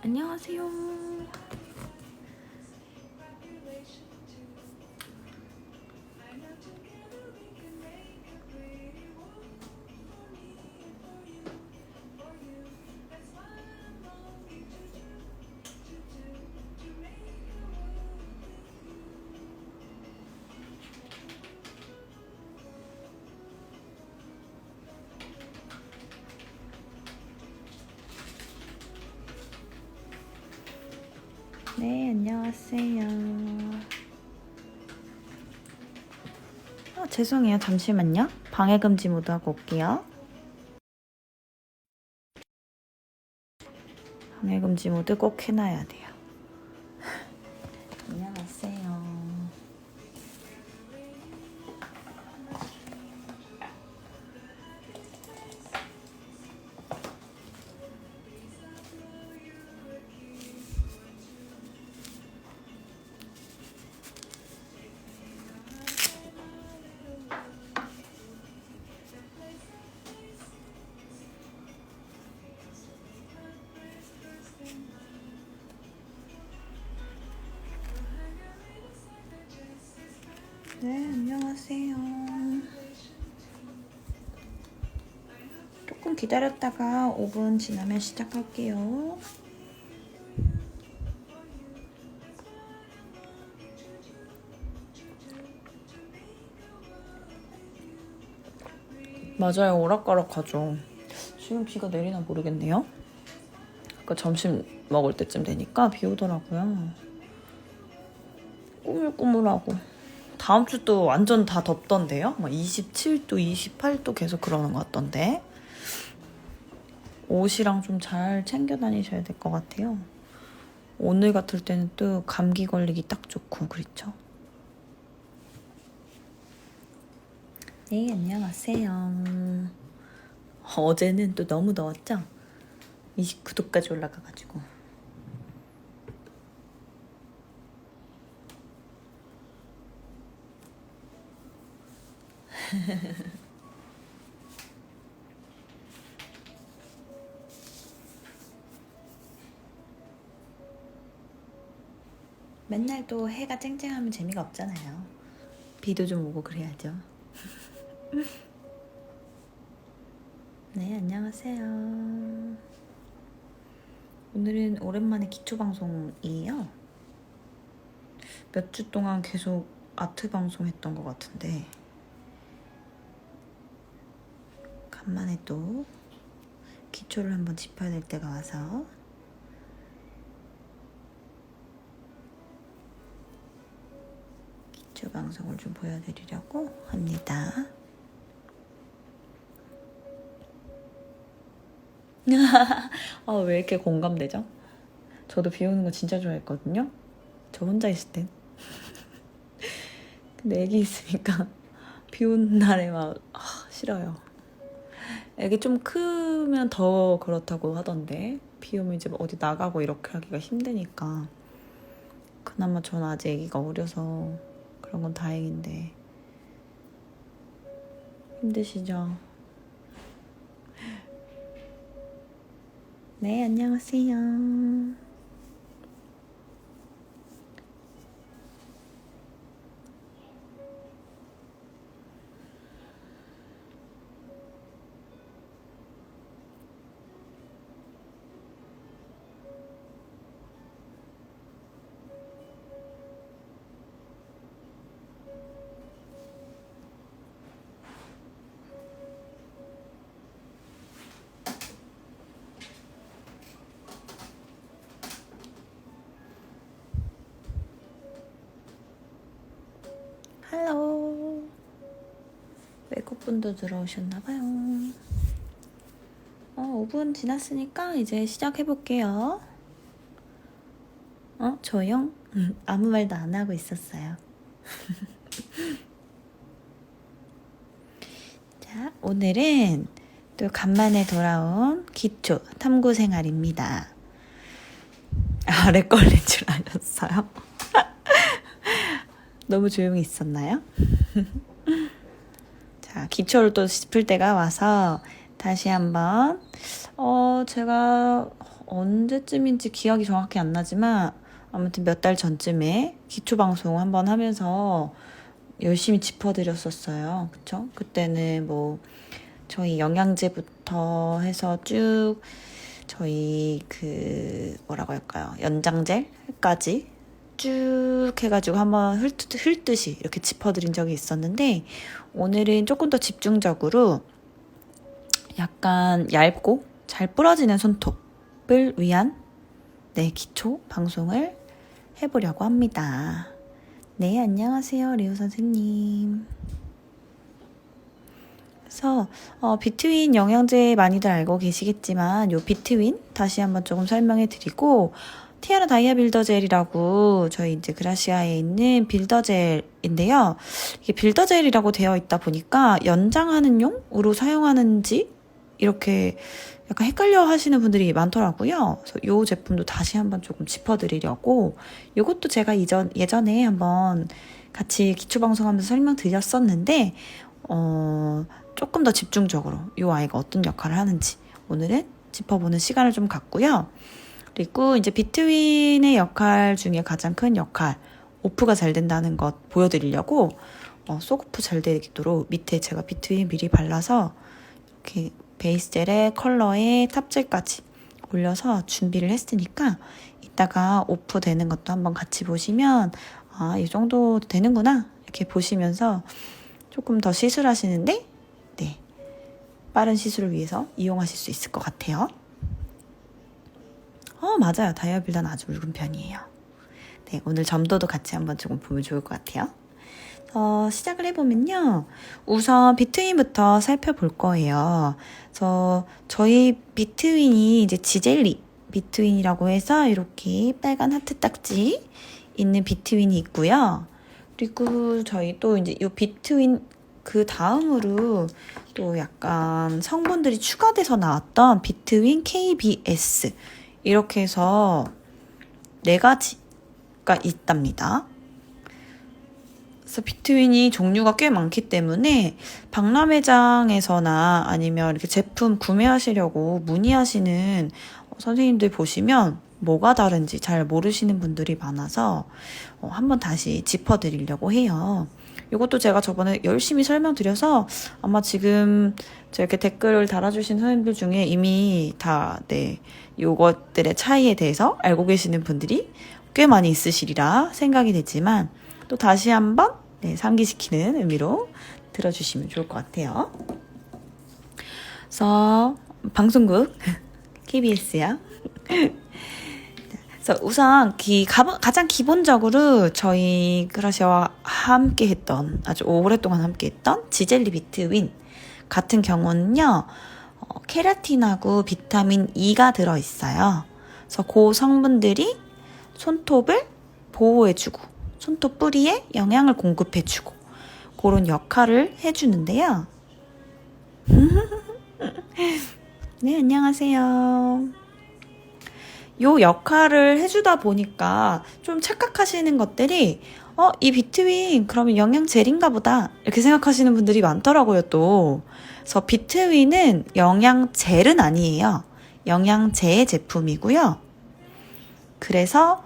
안녕하세요. 네, 안녕하세요. 죄송해요. 잠시만요. 방해금지 모드 하고 올게요. 방해금지 모드 꼭 해놔야 돼요. 안녕하세요. 네, 안녕하세요. 조금 기다렸다가 5분 지나면 시작할게요. 맞아요. 오락가락하죠. 지금 비가 내리나 모르겠네요. 아까 점심 먹을 때쯤 되니까 비 오더라고요. 꾸물꾸물하고. 다음 주도 완전 다 덥던데요? 막 27도, 28도 계속 그러는 것 같던데. 옷이랑 좀 잘 챙겨 다니셔야 될 것 같아요. 오늘 같을 때는 또 감기 걸리기 딱 좋고 그렇죠? 네, 안녕하세요. 어제는 또 너무 더웠죠? 29도까지 올라가가지고. 맨날 또 해가 쨍쨍하면 재미가 없잖아요. 비도 좀 오고 그래야죠. 네, 안녕하세요. 오늘은 오랜만에 기초방송이에요. 몇 주 동안 계속 아트 방송 했던 것 같은데 간만에 또 기초를 한번 짚어야 될 때가 와서 기초 방송을 좀 보여드리려고 합니다. 왜 이렇게 공감되죠? 저도 비 오는 거 진짜 좋아했거든요. 저 혼자 있을 땐. 근데 애기 있으니까 비 오는 날에 막 싫어요. 애기 좀 크면 더 그렇다고 하던데 비 오면 이제 어디 나가고 이렇게 하기가 힘드니까. 그나마 저는 아직 애기가 어려서 그런 건 다행인데 힘드시죠? 네, 안녕하세요. 할로. 외국분도 들어오셨나봐요. 5분 지났으니까 이제 시작해볼게요. 조용? 아무 말도 안 하고 있었어요. 자, 오늘은 또 간만에 돌아온 기초 탐구 생활입니다. 렉 걸린 줄 아셨어요? 너무 조용히 있었나요? 자, 기초를 또 짚을 때가 와서 다시 한번 제가 언제쯤인지 기억이 정확히 안 나지만 아무튼 몇 달 전쯤에 기초방송 한번 하면서 열심히 짚어드렸었어요. 그쵸? 그때는 뭐 저희 영양제부터 해서 쭉 저희 그 뭐라고 할까요? 연장젤까지 쭉 해가지고 한번 훑듯이 이렇게 짚어드린 적이 있었는데 오늘은 조금 더 집중적으로 약간 얇고 잘 부러지는 손톱을 위한 기초 방송을 해보려고 합니다. 네, 안녕하세요, 리우 선생님. 그래서 비트윈 영양제 많이들 알고 계시겠지만 요 비트윈 다시 한번 조금 설명해 드리고 티아라 다이아 빌더 젤이라고 저희 이제 그라시아에 있는 빌더 젤인데요. 이게 빌더 젤이라고 되어 있다 보니까 연장하는 용으로 사용하는지 이렇게 약간 헷갈려 하시는 분들이 많더라고요. 그래서 요 제품도 다시 한번 조금 짚어드리려고 요것도 제가 예전에 한번 같이 기초방송하면서 설명드렸었는데 조금 더 집중적으로 요 아이가 어떤 역할을 하는지 오늘은 짚어보는 시간을 좀 갖고요. 그리고 이제 비트윈의 역할 중에 가장 큰 역할, 오프가 잘 된다는 것 보여드리려고 쏙오프 잘 되도록 밑에 제가 비트윈 미리 발라서 이렇게 베이스 젤에 컬러에 탑젤까지 올려서 준비를 했으니까 이따가 오프 되는 것도 한번 같이 보시면 이 정도 되는구나 이렇게 보시면서 조금 더 시술하시는데 빠른 시술을 위해서 이용하실 수 있을 것 같아요. 맞아요. 다이아 빌더는 아주 묽은 편이에요. 네, 오늘 점도도 같이 한번 조금 보면 좋을 것 같아요. 시작을 해보면요. 우선 비트윈부터 살펴볼 거예요. 그래서 저희 비트윈이 이제 지젤리 비트윈이라고 해서 이렇게 빨간 하트 딱지 있는 비트윈이 있고요. 그리고 저희 또 이제 이 비트윈 그 다음으로 또 약간 성분들이 추가돼서 나왔던 비트윈 KBS 이렇게 해서 4가지가 있답니다. 그래서 비트윈이 종류가 꽤 많기 때문에 박람회장에서나 아니면 이렇게 제품 구매하시려고 문의하시는 선생님들 보시면 뭐가 다른지 잘 모르시는 분들이 많아서 한번 다시 짚어드리려고 해요. 이것도 제가 저번에 열심히 설명드려서 아마 지금 이렇게 댓글을 달아주신 선생님들 중에 이미 다 요것들의 차이에 대해서 알고 계시는 분들이 꽤 많이 있으시리라 생각이 되지만 또 다시 한번 상기시키는 의미로 들어주시면 좋을 것 같아요. 그래서 방송국 KBS야. 그래서 우선 가장 기본적으로 저희 그라시아와 함께 했던 아주 오랫동안 함께 했던 지젤리 비트윈 같은 경우는요. 케라틴하고 비타민 E가 들어있어요. 그래서 그 성분들이 손톱을 보호해주고 손톱 뿌리에 영양을 공급해주고 그런 역할을 해주는데요. 네, 안녕하세요. 요 역할을 해주다 보니까 좀 착각하시는 것들이 이 비트윈 그러면 영양젤인가 보다 이렇게 생각하시는 분들이 많더라고요. 또 그래서 비트윈은 영양젤은 아니에요. 영양제 제품이고요. 그래서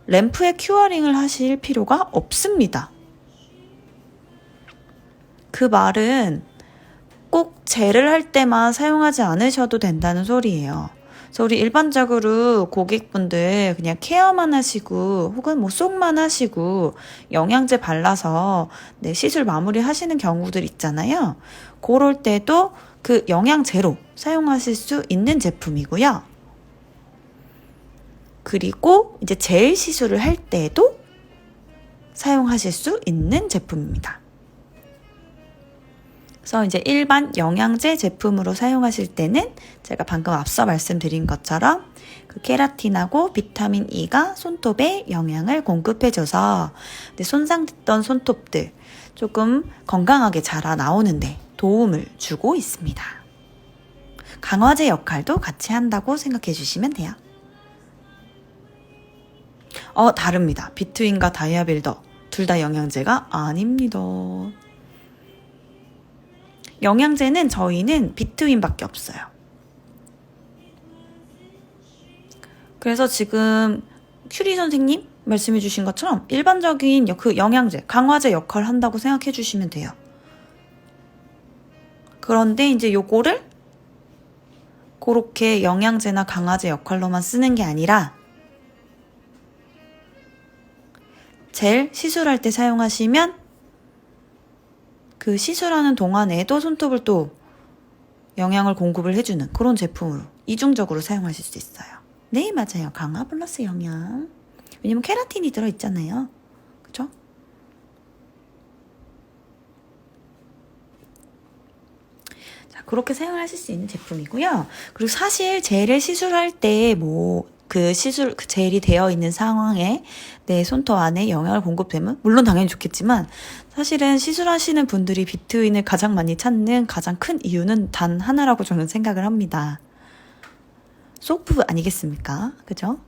램프에 큐어링을 하실 필요가 없습니다. 그 말은 꼭 젤을 할 때만 사용하지 않으셔도 된다는 소리예요. 그래서 우리 일반적으로 고객분들 그냥 케어만 하시고 혹은 뭐 속만 하시고 영양제 발라서 시술 마무리 하시는 경우들 있잖아요. 그럴 때도 그 영양제로 사용하실 수 있는 제품이고요. 그리고 이제 젤 시술을 할 때도 사용하실 수 있는 제품입니다. 그래서 이제 일반 영양제 제품으로 사용하실 때는 제가 방금 앞서 말씀드린 것처럼 그 케라틴하고 비타민 E가 손톱에 영양을 공급해줘서 손상됐던 손톱들 조금 건강하게 자라 나오는데 도움을 주고 있습니다. 강화제 역할도 같이 한다고 생각해 주시면 돼요. 다릅니다. 비트윈과 다이아 빌더 둘 다 영양제가 아닙니다. 영양제는 저희는 비트윈밖에 없어요. 그래서 지금 큐리 선생님 말씀해 주신 것처럼 일반적인 그 영양제, 강화제 역할을 한다고 생각해 주시면 돼요. 그런데 이제 요거를 그렇게 영양제나 강화제 역할로만 쓰는 게 아니라 젤 시술할 때 사용하시면 그 시술하는 동안에도 손톱을 또 영양을 공급을 해주는 그런 제품으로 이중적으로 사용하실 수 있어요. 네, 맞아요. 강화 플러스 영양. 왜냐면 케라틴이 들어있잖아요. 그쵸? 자, 그렇게 사용하실 수 있는 제품이고요. 그리고 사실 젤을 시술할 때 그 젤이 되어 있는 상황에 내 손톱 안에 영양을 공급되면 물론 당연히 좋겠지만 사실은 시술하시는 분들이 비트윈을 가장 많이 찾는 가장 큰 이유는 단 하나라고 저는 생각을 합니다. 쏙푸 아니겠습니까? 그죠?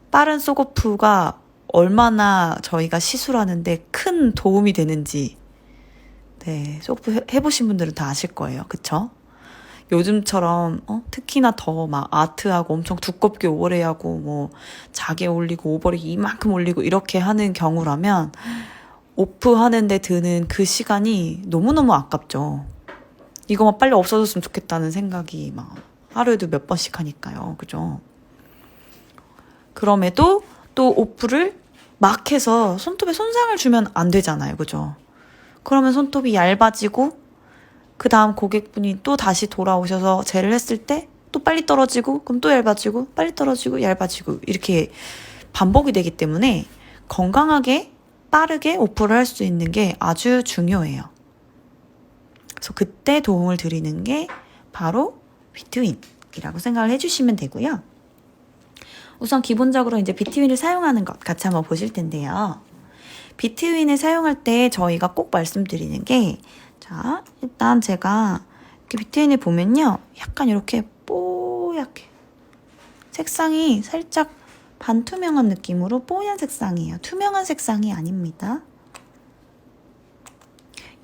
빠른 쏙오프가 얼마나 저희가 시술하는데 큰 도움이 되는지 네, 쏙푸 해보신 분들은 다 아실 거예요. 그쵸? 요즘처럼 특히나 더 막 아트하고 엄청 두껍게 오버레이하고 뭐 자개 올리고 오버레이 이만큼 올리고 이렇게 하는 경우라면 오프 하는데 드는 그 시간이 너무너무 아깝죠. 이거만 빨리 없어졌으면 좋겠다는 생각이 막 하루에도 몇 번씩 하니까요. 그죠? 그럼에도 또 오프를 막 해서 손톱에 손상을 주면 안 되잖아요. 그죠? 그러면 손톱이 얇아지고 그 다음 고객분이 또 다시 돌아오셔서 젤을 했을 때 또 빨리 떨어지고 그럼 또 얇아지고 빨리 떨어지고 얇아지고 이렇게 반복이 되기 때문에 건강하게 빠르게 오프를 할 수 있는 게 아주 중요해요. 그래서 그때 도움을 드리는 게 바로 비트윈이라고 생각을 해주시면 되고요. 우선 기본적으로 이제 비트윈을 사용하는 것 같이 한번 보실 텐데요. 비트윈을 사용할 때 저희가 꼭 말씀드리는 게 자, 일단 제가 이렇게 비트윈을 보면요. 약간 이렇게 뽀얗게 색상이 살짝 반투명한 느낌으로 뽀얀 색상이에요. 투명한 색상이 아닙니다.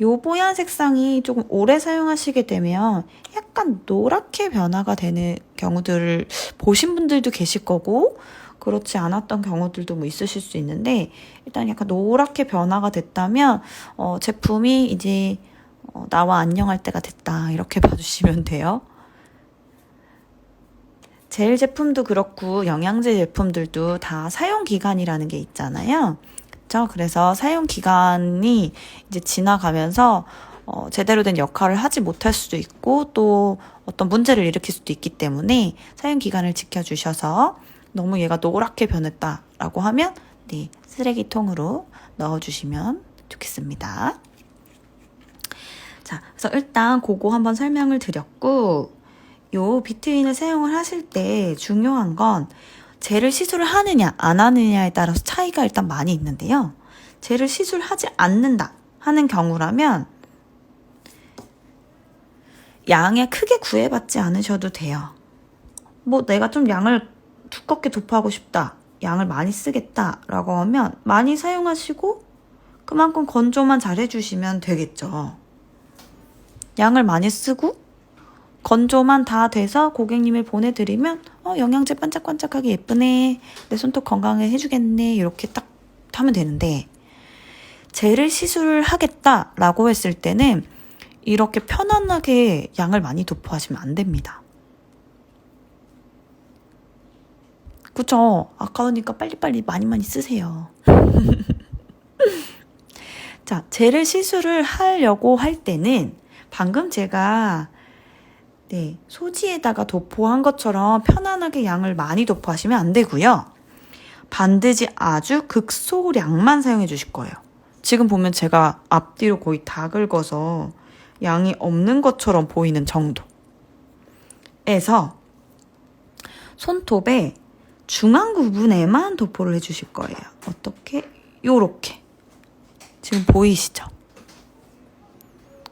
요 뽀얀 색상이 조금 오래 사용하시게 되면 약간 노랗게 변화가 되는 경우들을 보신 분들도 계실 거고 그렇지 않았던 경우들도 뭐 있으실 수 있는데 일단 약간 노랗게 변화가 됐다면 제품이 이제 나와 안녕할 때가 됐다 이렇게 봐주시면 돼요. 젤 제품도 그렇고 영양제 제품들도 다 사용 기간이라는 게 있잖아요. 그렇죠? 그래서 사용 기간이 이제 지나가면서 제대로 된 역할을 하지 못할 수도 있고 또 어떤 문제를 일으킬 수도 있기 때문에 사용 기간을 지켜주셔서 너무 얘가 노랗게 변했다라고 하면 네, 쓰레기통으로 넣어주시면 좋겠습니다. 자, 그래서 일단 그거 한번 설명을 드렸고 요 비트윈을 사용을 하실 때 중요한 건 젤을 시술을 하느냐 안 하느냐에 따라서 차이가 일단 많이 있는데요. 젤을 시술하지 않는다 하는 경우라면 양에 크게 구애받지 않으셔도 돼요. 뭐 내가 좀 양을 두껍게 도포하고 싶다, 양을 많이 쓰겠다 라고 하면 많이 사용하시고 그만큼 건조만 잘 해주시면 되겠죠. 양을 많이 쓰고 건조만 다 돼서 고객님을 보내드리면 영양제 반짝반짝하게 예쁘네, 내 손톱 건강해 해주겠네 이렇게 딱 하면 되는데 젤을 시술을 하겠다라고 했을 때는 이렇게 편안하게 양을 많이 도포하시면 안 됩니다. 그쵸? 아까우니까 빨리빨리 많이 쓰세요. 자, 젤을 시술을 하려고 할 때는 방금 제가 소지에다가 도포한 것처럼 편안하게 양을 많이 도포하시면 안 되고요. 반드시 아주 극소량만 사용해 주실 거예요. 지금 보면 제가 앞뒤로 거의 다 긁어서 양이 없는 것처럼 보이는 정도에서 손톱의 중앙 부분에만 도포를 해주실 거예요. 어떻게? 요렇게. 지금 보이시죠?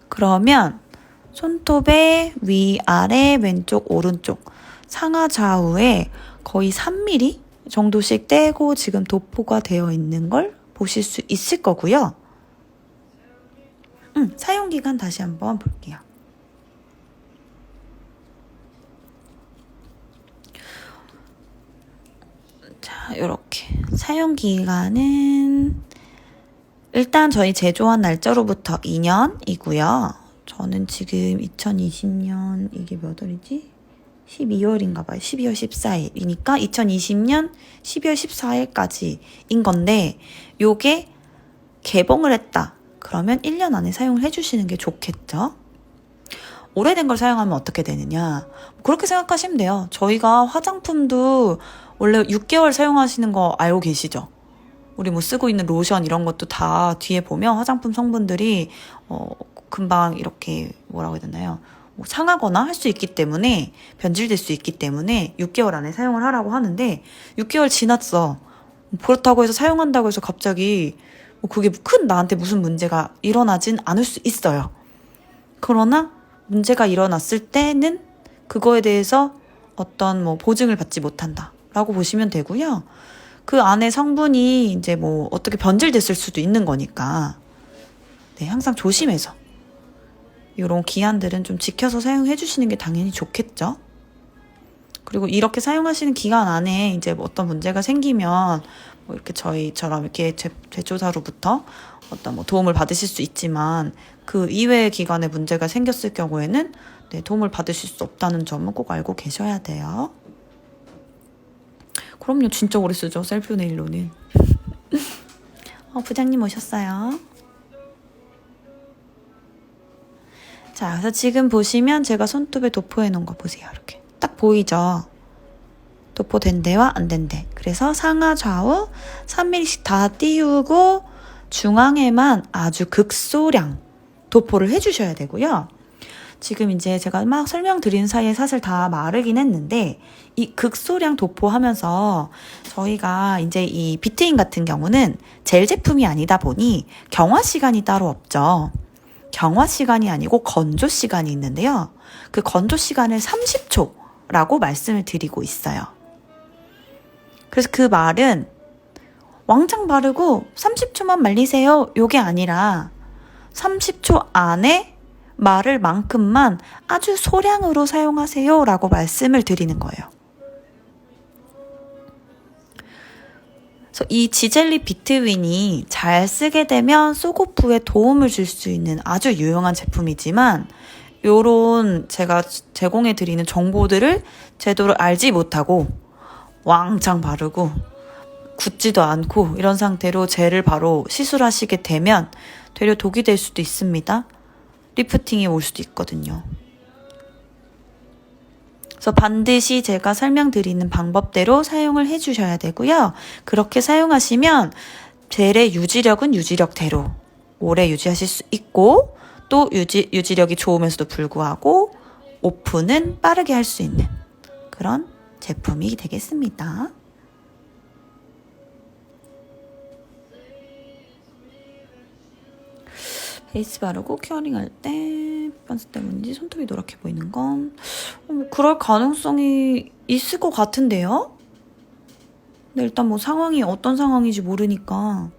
그러면 손톱의 위, 아래, 왼쪽, 오른쪽, 상하 좌우에 거의 3mm 정도씩 떼고 지금 도포가 되어 있는 걸 보실 수 있을 거고요. 사용기간 다시 한번 볼게요. 사용 기간은 일단 저희 제조한 날짜로부터 2년이고요. 저는 지금 2020년 이게 몇 월이지? 12월인가 봐요. 12월 14일이니까 2020년 12월 14일까지인 건데 요게 개봉을 했다. 그러면 1년 안에 사용을 해주시는 게 좋겠죠? 오래된 걸 사용하면 어떻게 되느냐? 그렇게 생각하시면 돼요. 저희가 화장품도 원래 6개월 사용하시는 거 알고 계시죠? 우리 뭐 쓰고 있는 로션 이런 것도 다 뒤에 보면 화장품 성분들이 금방 이렇게 뭐라고 해야 되나요? 뭐 상하거나 할 수 있기 때문에 변질될 수 있기 때문에 6개월 안에 사용을 하라고 하는데 6개월 지났어. 그렇다고 해서 사용한다고 해서 갑자기 뭐 그게 큰 나한테 무슨 문제가 일어나진 않을 수 있어요. 그러나 문제가 일어났을 때는 그거에 대해서 어떤 뭐 보증을 받지 못한다라고 보시면 되고요. 그 안에 성분이 이제 뭐 어떻게 변질됐을 수도 있는 거니까 네, 항상 조심해서 이런 기한들은 좀 지켜서 사용해 주시는 게 당연히 좋겠죠. 그리고 이렇게 사용하시는 기간 안에 이제 뭐 어떤 문제가 생기면 뭐 이렇게 저희처럼 이렇게 제조사로부터 어떤 뭐 도움을 받으실 수 있지만 그 이외의 기간에 문제가 생겼을 경우에는 네, 도움을 받으실 수 없다는 점은 꼭 알고 계셔야 돼요. 그럼요, 진짜 오래 쓰죠, 셀프 네일로는. 부장님 오셨어요. 자, 그래서 지금 보시면 제가 손톱에 도포해 놓은 거 보세요. 이렇게 딱 보이죠? 도포된 데와 안 된 데. 그래서 상하 좌우 3mm씩 다 띄우고 중앙에만 아주 극소량 도포를 해주셔야 되고요. 지금 이제 제가 막 설명드린 사이에 사실 다 마르긴 했는데 이 극소량 도포하면서 저희가 이제 이 비트인 같은 경우는 젤 제품이 아니다 보니 경화 시간이 따로 없죠. 경화 시간이 아니고 건조 시간이 있는데요. 그 건조 시간을 30초라고 말씀을 드리고 있어요. 그래서 그 말은 왕창 바르고 30초만 말리세요. 요게 아니라 30초 안에 마를 만큼만 아주 소량으로 사용하세요 라고 말씀을 드리는 거예요. 그래서 이 지젤리 비트윈이 잘 쓰게 되면 쏘고프에 도움을 줄 수 있는 아주 유용한 제품이지만 요런 제가 제공해 드리는 정보들을 제대로 알지 못하고 왕창 바르고 굳지도 않고 이런 상태로 젤을 바로 시술하시게 되면 되려 독이 될 수도 있습니다. 리프팅이 올 수도 있거든요. 그래서 반드시 제가 설명드리는 방법대로 사용을 해주셔야 되고요. 그렇게 사용하시면 젤의 유지력은 유지력대로 오래 유지하실 수 있고 또 유지력이 좋으면서도 불구하고 오픈은 빠르게 할 수 있는 그런 제품이 되겠습니다. 베이스 바르고 큐어링할 때 반스 때문인지 손톱이 노랗게 보이는 건 뭐 그럴 가능성이 있을 것 같은데요? 근데 일단 뭐 상황이 어떤 상황인지 모르니까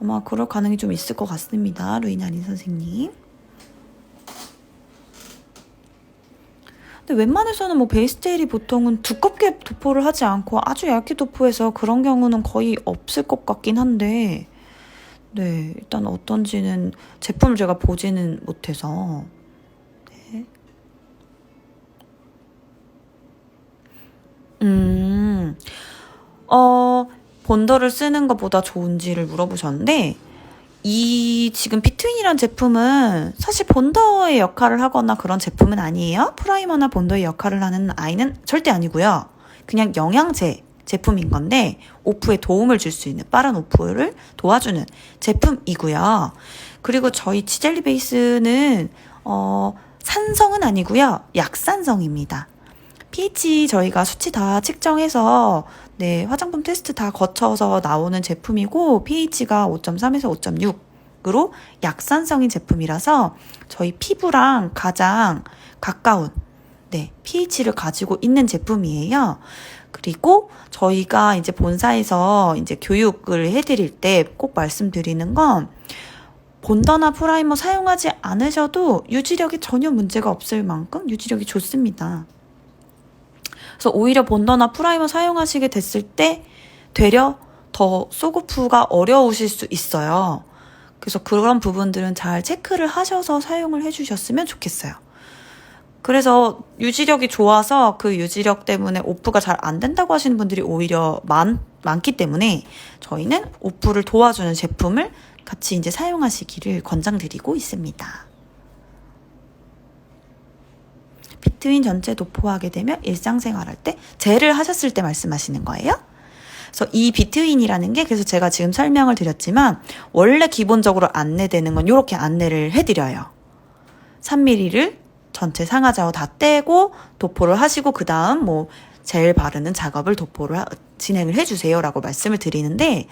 아마 그럴 가능이 좀 있을 것 같습니다. 루이나린 선생님. 근데 웬만해서는 뭐 베이스 젤이 보통은 두껍게 도포를 하지 않고 아주 얇게 도포해서 그런 경우는 거의 없을 것 같긴 한데 네, 일단 어떤지는 제품을 제가 보지는 못해서 네. 본더를 쓰는 것보다 좋은지를 물어보셨는데 이 지금 비트윈이란 제품은 사실 본더의 역할을 하거나 그런 제품은 아니에요. 프라이머나 본더의 역할을 하는 아이는 절대 아니고요. 그냥 영양제 제품인 건데 오프에 도움을 줄 수 있는 빠른 오프를 도와주는 제품이고요. 그리고 저희 치젤리 베이스는 산성은 아니고요. 약산성입니다. pH 저희가 수치 다 측정해서 네, 화장품 테스트 다 거쳐서 나오는 제품이고 pH가 5.3에서 5.6으로 약산성인 제품이라서 저희 피부랑 가장 가까운 네, pH를 가지고 있는 제품이에요. 그리고 저희가 이제 본사에서 이제 교육을 해드릴 때 꼭 말씀드리는 건 본더나 프라이머 사용하지 않으셔도 유지력이 전혀 문제가 없을 만큼 유지력이 좋습니다. 그래서 오히려 본더나 프라이머 사용하시게 됐을 때 되려 더 쏘고프가 어려우실 수 있어요. 그래서 그런 부분들은 잘 체크를 하셔서 사용을 해주셨으면 좋겠어요. 그래서 유지력이 좋아서 그 유지력 때문에 오프가 잘 안 된다고 하시는 분들이 오히려 많기 때문에 저희는 오프를 도와주는 제품을 같이 이제 사용하시기를 권장드리고 있습니다. 비트윈 전체 도포하게 되면 일상생활할 때 젤을 하셨을 때 말씀하시는 거예요? 그래서 이 비트윈이라는 게 그래서 제가 지금 설명을 드렸지만 원래 기본적으로 안내되는 건 이렇게 안내를 해드려요. 3mm를 전체 상하좌우 다 떼고 도포를 하시고 그 다음 뭐 젤 바르는 작업을 진행을 해주세요 라고 말씀을 드리는데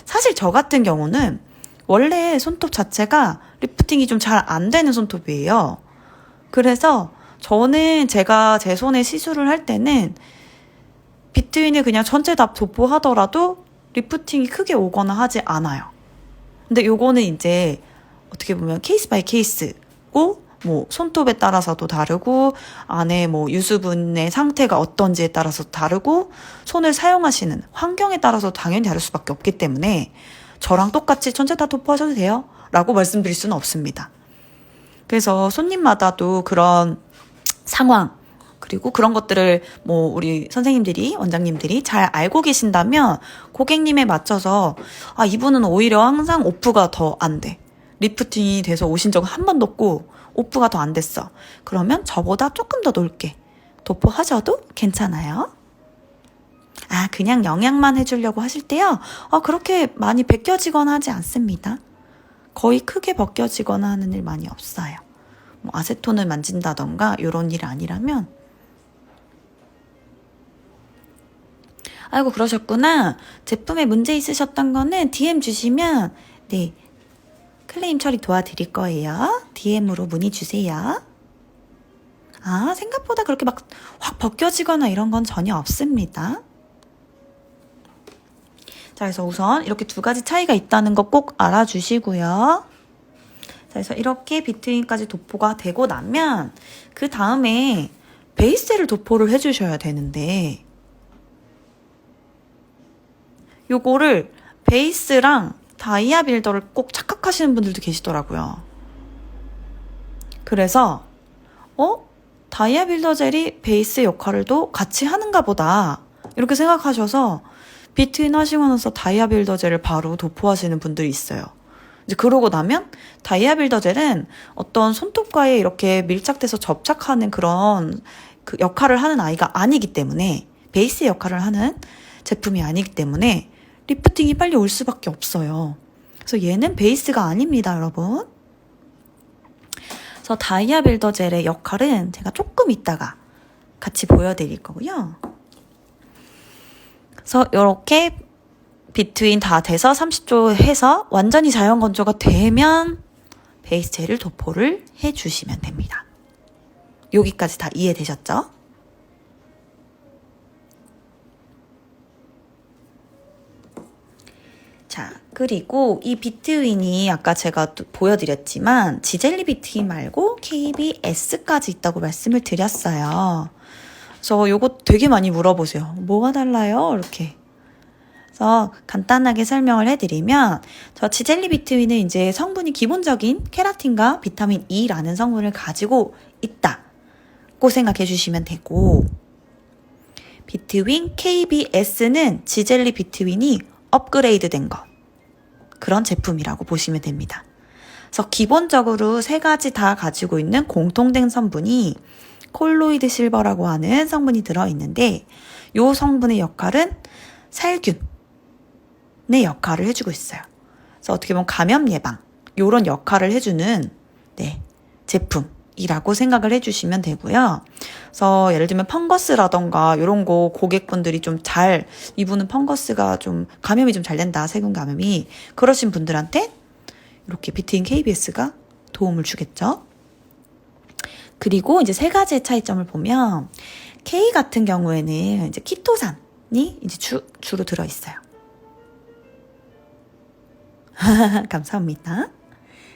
사실 저 같은 경우는 원래 손톱 자체가 리프팅이 좀 잘 안 되는 손톱이에요. 그래서 저는 제가 제 손에 시술을 할 때는 비트윈을 그냥 전체 다 도포하더라도 리프팅이 크게 오거나 하지 않아요. 근데 요거는 이제 어떻게 보면 케이스 바이 케이스고 뭐 손톱에 따라서도 다르고 안에 뭐 유수분의 상태가 어떤지에 따라서 다르고 손을 사용하시는 환경에 따라서 당연히 다를 수밖에 없기 때문에 저랑 똑같이 전체 다 도포하셔도 돼요 라고 말씀드릴 수는 없습니다. 그래서 손님마다도 그런 상황 그리고 그런 것들을 뭐 우리 선생님들이 원장님들이 잘 알고 계신다면 고객님에 맞춰서 아 이분은 오히려 항상 오프가 더 안 돼. 리프팅이 돼서 오신 적은 한 번도 없고 오프가 더 안 됐어. 그러면 저보다 조금 더 넓게 도포하셔도 괜찮아요. 아 그냥 영양만 해주려고 하실 때요. 그렇게 많이 벗겨지거나 하지 않습니다. 거의 크게 벗겨지거나 하는 일 많이 없어요. 뭐 아세톤을 만진다던가 이런 일 아니라면 아이고 그러셨구나. 제품에 문제 있으셨던 거는 DM 주시면 네 클레임 처리 도와드릴 거예요. DM으로 문의 주세요. 아 생각보다 그렇게 막 확 벗겨지거나 이런 건 전혀 없습니다. 자 그래서 우선 이렇게 두 가지 차이가 있다는 거 꼭 알아주시고요. 그래서 이렇게 비트윈까지 도포가 되고 나면 그 다음에 베이스젤을 도포를 해주셔야 되는데 요거를 베이스랑 다이아 빌더를 꼭 착각하시는 분들도 계시더라고요. 그래서 다이아 빌더 젤이 베이스 역할을 또 같이 하는가 보다 이렇게 생각하셔서 비트윈 하시고 나서 다이아 빌더 젤을 바로 도포하시는 분들이 있어요. 이제 그러고 나면 다이아 빌더 젤은 어떤 손톱과에 이렇게 밀착돼서 접착하는 그런 그 역할을 하는 아이가 아니기 때문에 베이스 역할을 하는 제품이 아니기 때문에 리프팅이 빨리 올 수밖에 없어요. 그래서 얘는 베이스가 아닙니다, 여러분. 그래서 다이아 빌더 젤의 역할은 제가 조금 이따가 같이 보여드릴 거고요. 그래서 이렇게 비트윈 다 돼서 30초 해서 완전히 자연 건조가 되면 베이스 젤을 도포를 해주시면 됩니다. 여기까지 다 이해되셨죠? 자, 그리고 이 비트윈이 아까 제가 또 보여드렸지만 지젤리 비트윈 말고 KBS까지 있다고 말씀을 드렸어요. 그래서 요거 되게 많이 물어보세요. 뭐가 달라요? 이렇게. 그래서 간단하게 설명을 해드리면 저 지젤리 비트윈은 이제 성분이 기본적인 케라틴과 비타민 E라는 성분을 가지고 있다고 생각해 주시면 되고 비트윈 KBS는 지젤리 비트윈이 업그레이드 된 것 그런 제품이라고 보시면 됩니다. 그래서 기본적으로 세 가지 다 가지고 있는 공통된 성분이 콜로이드 실버라고 하는 성분이 들어있는데 이 성분의 역할은 살균의 역할을 해주고 있어요. 그래서 어떻게 보면 감염 예방 이런 역할을 해주는 제품이라고 생각을 해주시면 되고요. 그래서 예를 들면 펑거스라던가 이런 거 고객분들이 좀 이분은 펑거스가 좀 감염이 좀 잘 된다 세균 감염이 그러신 분들한테 이렇게 비트윈 KBS가 도움을 주겠죠. 그리고 이제 세 가지의 차이점을 보면 K 같은 경우에는 이제 키토산이 이제 주로 들어있어요. 감사합니다.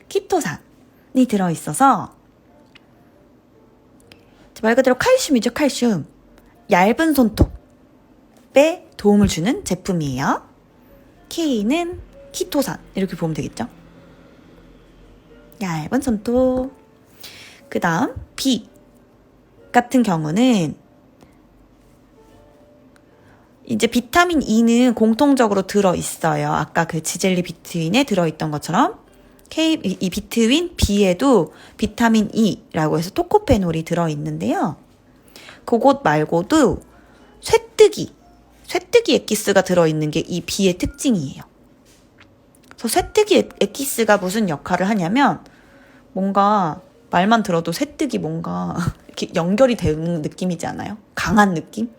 키토산이 들어있어서 말 그대로 칼슘이죠, 칼슘. 얇은 손톱에 도움을 주는 제품이에요. K는 키토산 이렇게 보면 되겠죠? 얇은 손톱. 그 다음 B 같은 경우는 이제 비타민 E는 공통적으로 들어있어요. 아까 그 지젤리 비트윈에 들어있던 것처럼 이 비트윈 B에도 비타민 E라고 해서 토코페놀이 들어있는데요. 그것 말고도 쇠뜨기 엑기스가 들어있는 게 이 B의 특징이에요. 그래서 쇠뜨기 엑기스가 무슨 역할을 하냐면 뭔가 말만 들어도 쇠뜨기 뭔가 이렇게 연결이 되는 느낌이지 않아요? 강한 느낌?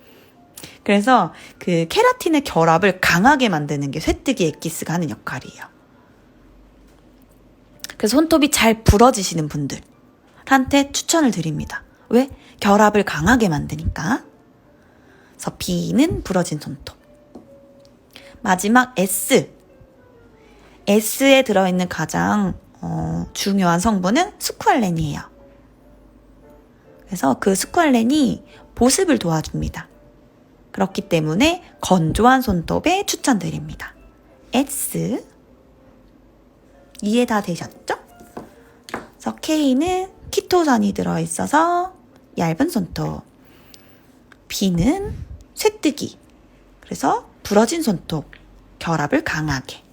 그래서 그 케라틴의 결합을 강하게 만드는 게 쇠뜨기 엑기스가 하는 역할이에요. 그래서 손톱이 잘 부러지시는 분들한테 추천을 드립니다. 왜? 결합을 강하게 만드니까. 그래서 B는 부러진 손톱. 마지막 S에 들어있는 가장 중요한 성분은 스쿠알렌이에요. 그래서 그 스쿠알렌이 보습을 도와줍니다. 그렇기 때문에 건조한 손톱에 추천드립니다. S 이해 다 되셨죠? 그래서 K는 키토산이 들어있어서 얇은 손톱, B는 쇠뜨기, 그래서 부러진 손톱, 결합을 강하게.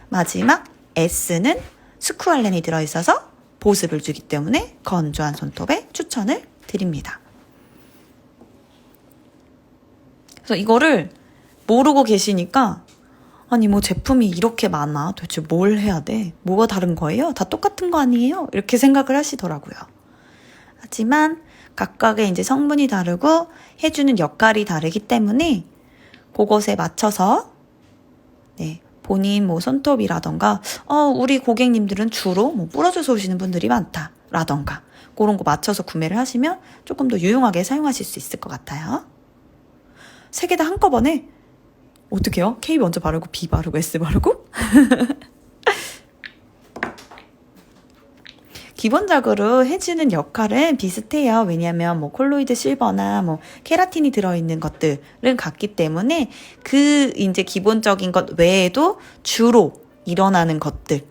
마지막 S는 스쿠알렌이 들어있어서 보습을 주기 때문에 건조한 손톱에 추천을 드립니다. 그래서 이거를 모르고 계시니까 아니 뭐 제품이 이렇게 많아 도대체 뭘 해야 돼? 뭐가 다른 거예요? 다 똑같은 거 아니에요? 이렇게 생각을 하시더라고요. 하지만 각각의 이제 성분이 다르고 해주는 역할이 다르기 때문에 그것에 맞춰서 본인 뭐 손톱이라던가 우리 고객님들은 주로 뭐 부러져서 오시는 분들이 많다라던가 그런 거 맞춰서 구매를 하시면 조금 더 유용하게 사용하실 수 있을 것 같아요. 3개 다 한꺼번에 어떻게 해요? K 먼저 바르고 B 바르고 S 바르고? 기본적으로 해주는 역할은 비슷해요. 왜냐하면 뭐 콜로이드 실버나 뭐 케라틴이 들어있는 것들은 같기 때문에 그 이제 기본적인 것 외에도 주로 일어나는 것들,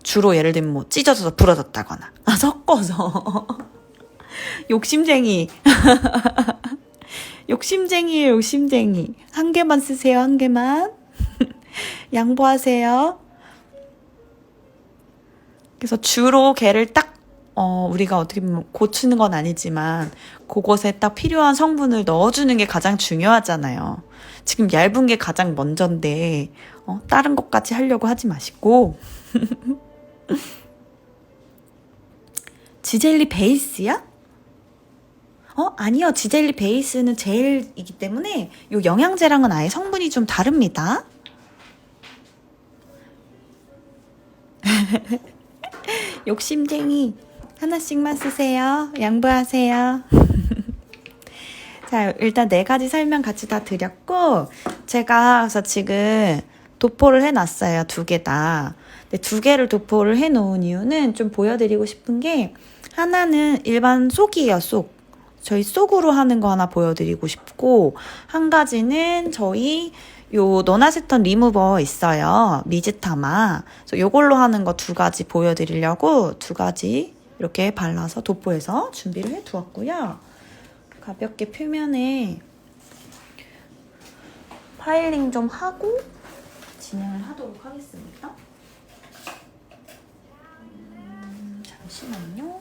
주로 예를 들면 뭐 찢어져서 부러졌다거나 섞어서 욕심쟁이 욕심쟁이에요, 욕심쟁이. 한 개만 쓰세요, 한 개만. 양보하세요. 그래서 주로 걔를 딱 우리가 어떻게 보면 고치는 건 아니지만 그것에 딱 필요한 성분을 넣어주는 게 가장 중요하잖아요. 지금 얇은 게 가장 먼저인데 다른 것까지 하려고 하지 마시고 지젤리 베이스야? 아니요. 지젤리 베이스는 젤이기 때문에 요 영양제랑은 아예 성분이 좀 다릅니다. 욕심쟁이 하나씩만 쓰세요. 양보하세요. 자, 일단 4가지 설명 같이 다 드렸고 제가 그래서 지금 도포를 해놨어요. 2개 다. 근데 2개를 도포를 해놓은 이유는 좀 보여드리고 싶은 게 하나는 일반 속이에요. 속. 저희 속으로 하는 거 하나 보여드리고 싶고 한 가지는 저희 요 노나세톤 리무버 있어요. 미즈타마. 그래서 요걸로 하는 거 2가지 보여드리려고 2가지 이렇게 발라서 도포해서 준비를 해두었고요. 가볍게 표면에 파일링 좀 하고 진행을 하도록 하겠습니다. 잠시만요.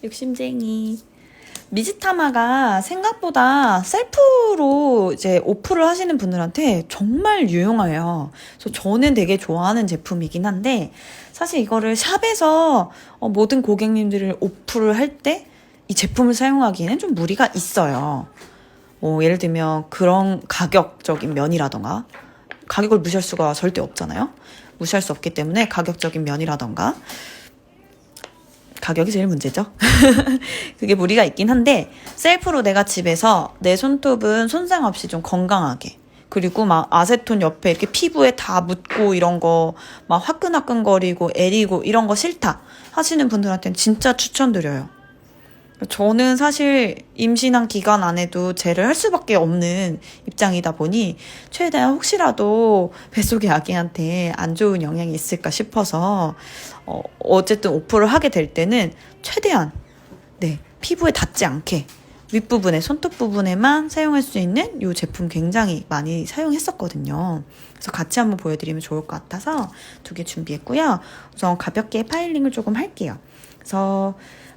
욕심쟁이. 미즈타마가 생각보다 셀프로 이제 오프를 하시는 분들한테 정말 유용해요. 그래서 저는 되게 좋아하는 제품이긴 한데 사실 이거를 샵에서 모든 고객님들을 오프를 할 때 이 제품을 사용하기에는 좀 무리가 있어요. 예를 들면 그런 가격적인 면이라던가 가격을 무시할 수가 절대 없잖아요. 무시할 수 없기 때문에 가격적인 면이라던가 가격이 제일 문제죠. 그게 무리가 있긴 한데 셀프로 내가 집에서 내 손톱은 손상 없이 좀 건강하게, 그리고 막 아세톤 옆에 이렇게 피부에 다 묻고 이런 거 막 화끈화끈거리고 애리고 이런 거 싫다 하시는 분들한테는 진짜 추천드려요. 저는 사실 임신한 기간 안에도 젤을 할 수밖에 없는 입장이다 보니 최대한 혹시라도 뱃속의 아기한테 안 좋은 영향이 있을까 싶어서 어쨌든 오프를 하게 될 때는 최대한 네, 피부에 닿지 않게 윗부분에, 손톱 부분에만 사용할 수 있는 이 제품 굉장히 많이 사용했었거든요. 그래서 같이 한번 보여드리면 좋을 것 같아서 두 개 준비했고요. 우선 가볍게 파일링을 조금 할게요. 그래서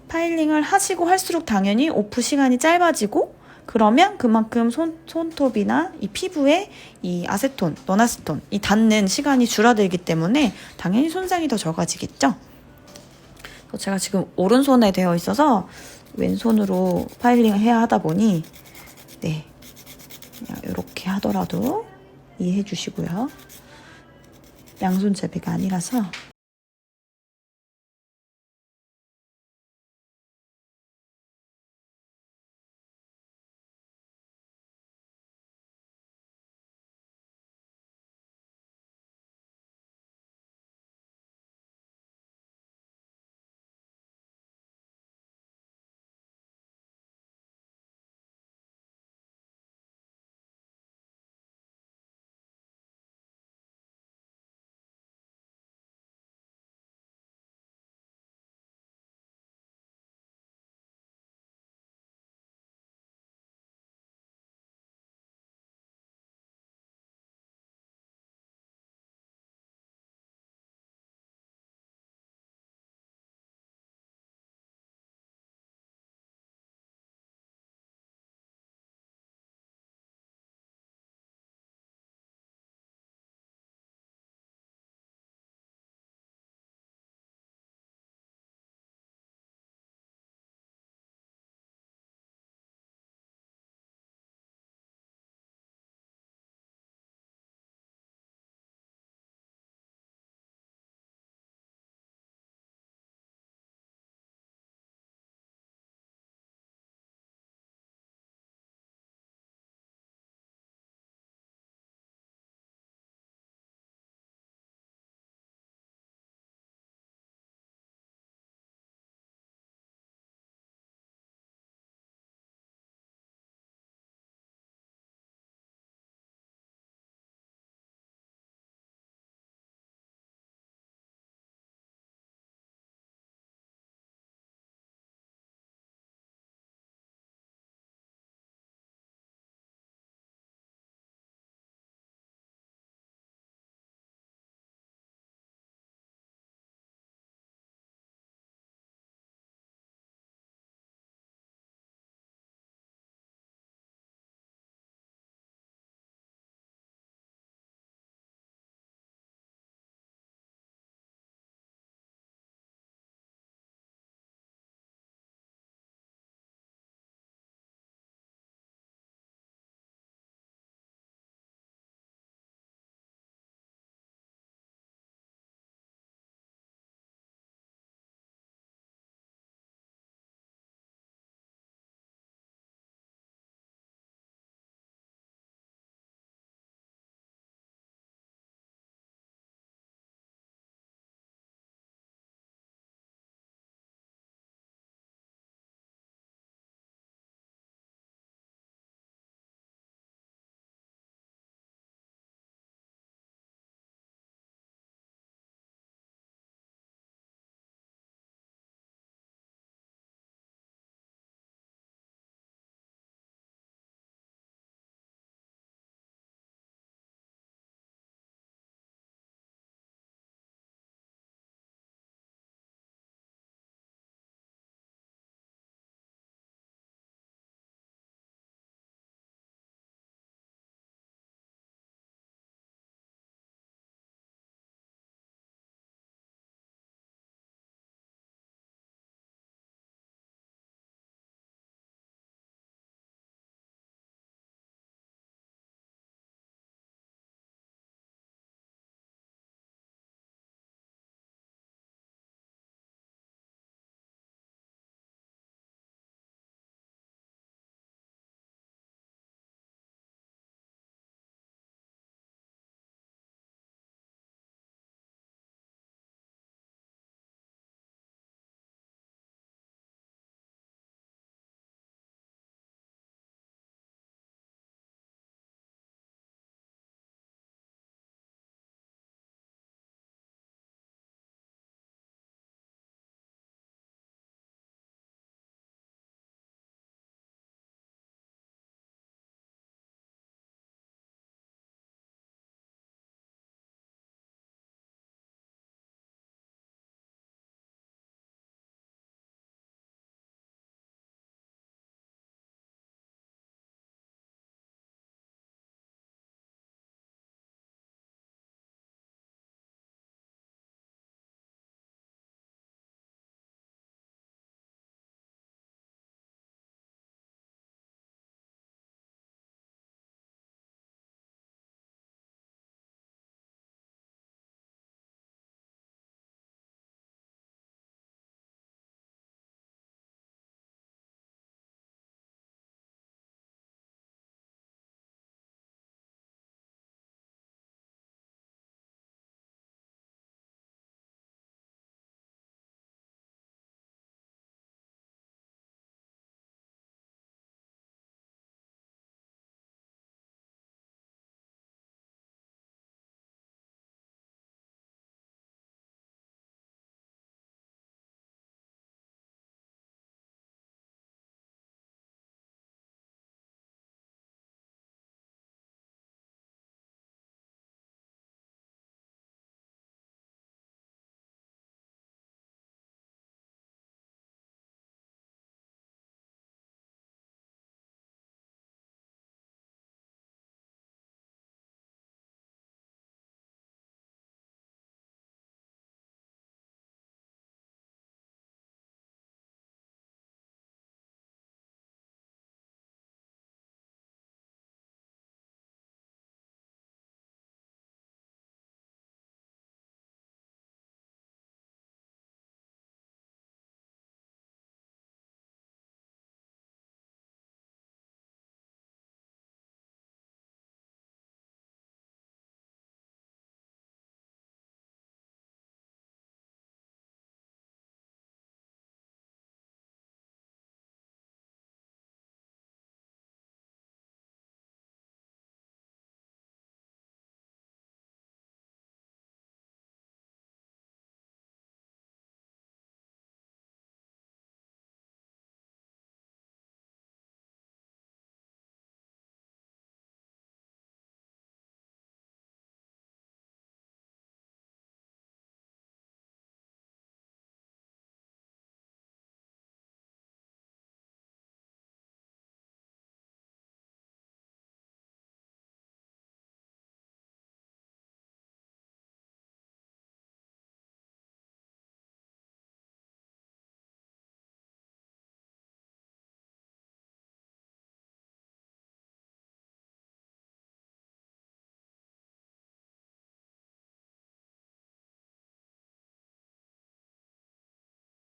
파일링을 하시고 할수록 당연히 오프 시간이 짧아지고, 그러면 그만큼 손톱이나 이 피부에 이 아세톤, 너나스톤, 이 닿는 시간이 줄어들기 때문에 당연히 손상이 더 적어지겠죠. 제가 지금 오른손에 되어 있어서 왼손으로 파일링을 해야 하다 보니 네, 그냥 이렇게 하더라도 이해해 주시고요. 양손 재배가 아니라서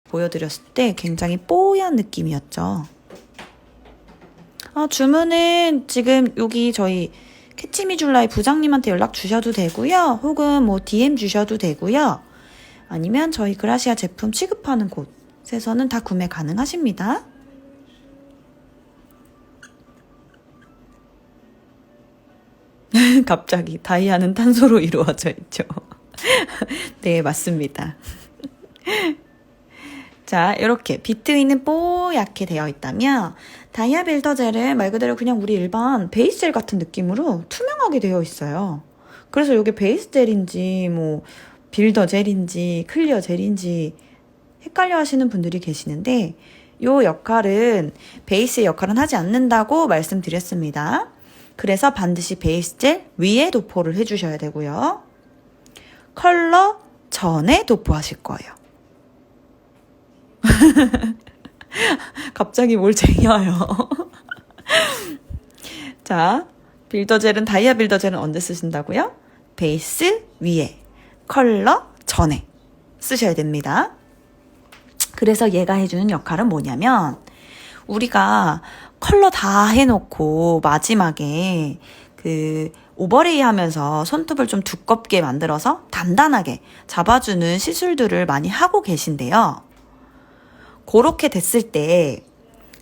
보여드렸을 때 굉장히 뽀얀 느낌이었죠. 주문은 지금 여기 저희 캐치미줄라의 부장님한테 연락 주셔도 되고요. 혹은 뭐 DM 주셔도 되고요. 아니면 저희 그라시아 제품 취급하는 곳에서는 다 구매 가능하십니다. 갑자기 다이아는 탄소로 이루어져 있죠. 네, 맞습니다. 자, 이렇게 비트윈은 뽀얗게 되어 있다면 다이아 빌더 젤은 말 그대로 그냥 우리 일반 베이스 젤 같은 느낌으로 투명하게 되어 있어요. 그래서 이게 베이스 젤인지 뭐 빌더 젤인지 클리어 젤인지 헷갈려 하시는 분들이 계시는데 이 역할은 베이스의 역할은 하지 않는다고 말씀드렸습니다. 그래서 반드시 베이스 젤 위에 도포를 해주셔야 되고요. 컬러 전에 도포하실 거예요. 갑자기 뭘 쟁여요. 자, 빌더젤은 다이아 빌더젤은 언제 쓰신다고요? 베이스 위에, 컬러 전에 쓰셔야 됩니다. 그래서 얘가 해주는 역할은 뭐냐면 우리가 컬러 다 해놓고 마지막에 그 오버레이 하면서 손톱을 좀 두껍게 만들어서 단단하게 잡아주는 시술들을 많이 하고 계신데요. 그렇게 됐을 때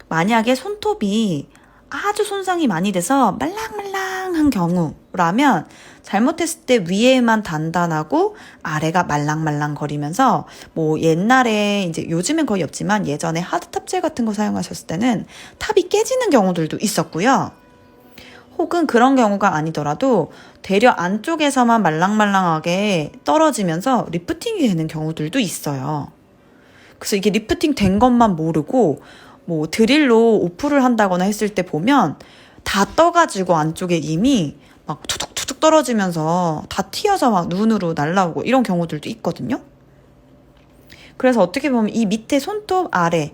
만약에 손톱이 아주 손상이 많이 돼서 말랑말랑한 경우라면 잘못했을 때 위에만 단단하고 아래가 말랑말랑거리면서 뭐 옛날에 이제 요즘엔 거의 없지만 예전에 하드탑 젤 같은 거 사용하셨을 때는 탑이 깨지는 경우들도 있었고요. 혹은 그런 경우가 아니더라도 되려 안쪽에서만 말랑말랑하게 떨어지면서 리프팅이 되는 경우들도 있어요. 그래서 이게 리프팅 된 것만 모르고 뭐 드릴로 오프를 한다거나 했을 때 보면 다 떠가지고 안쪽에 이미 막 투둑투둑 떨어지면서 다 튀어서 막 눈으로 날라오고 이런 경우들도 있거든요. 그래서 어떻게 보면 이 밑에 손톱 아래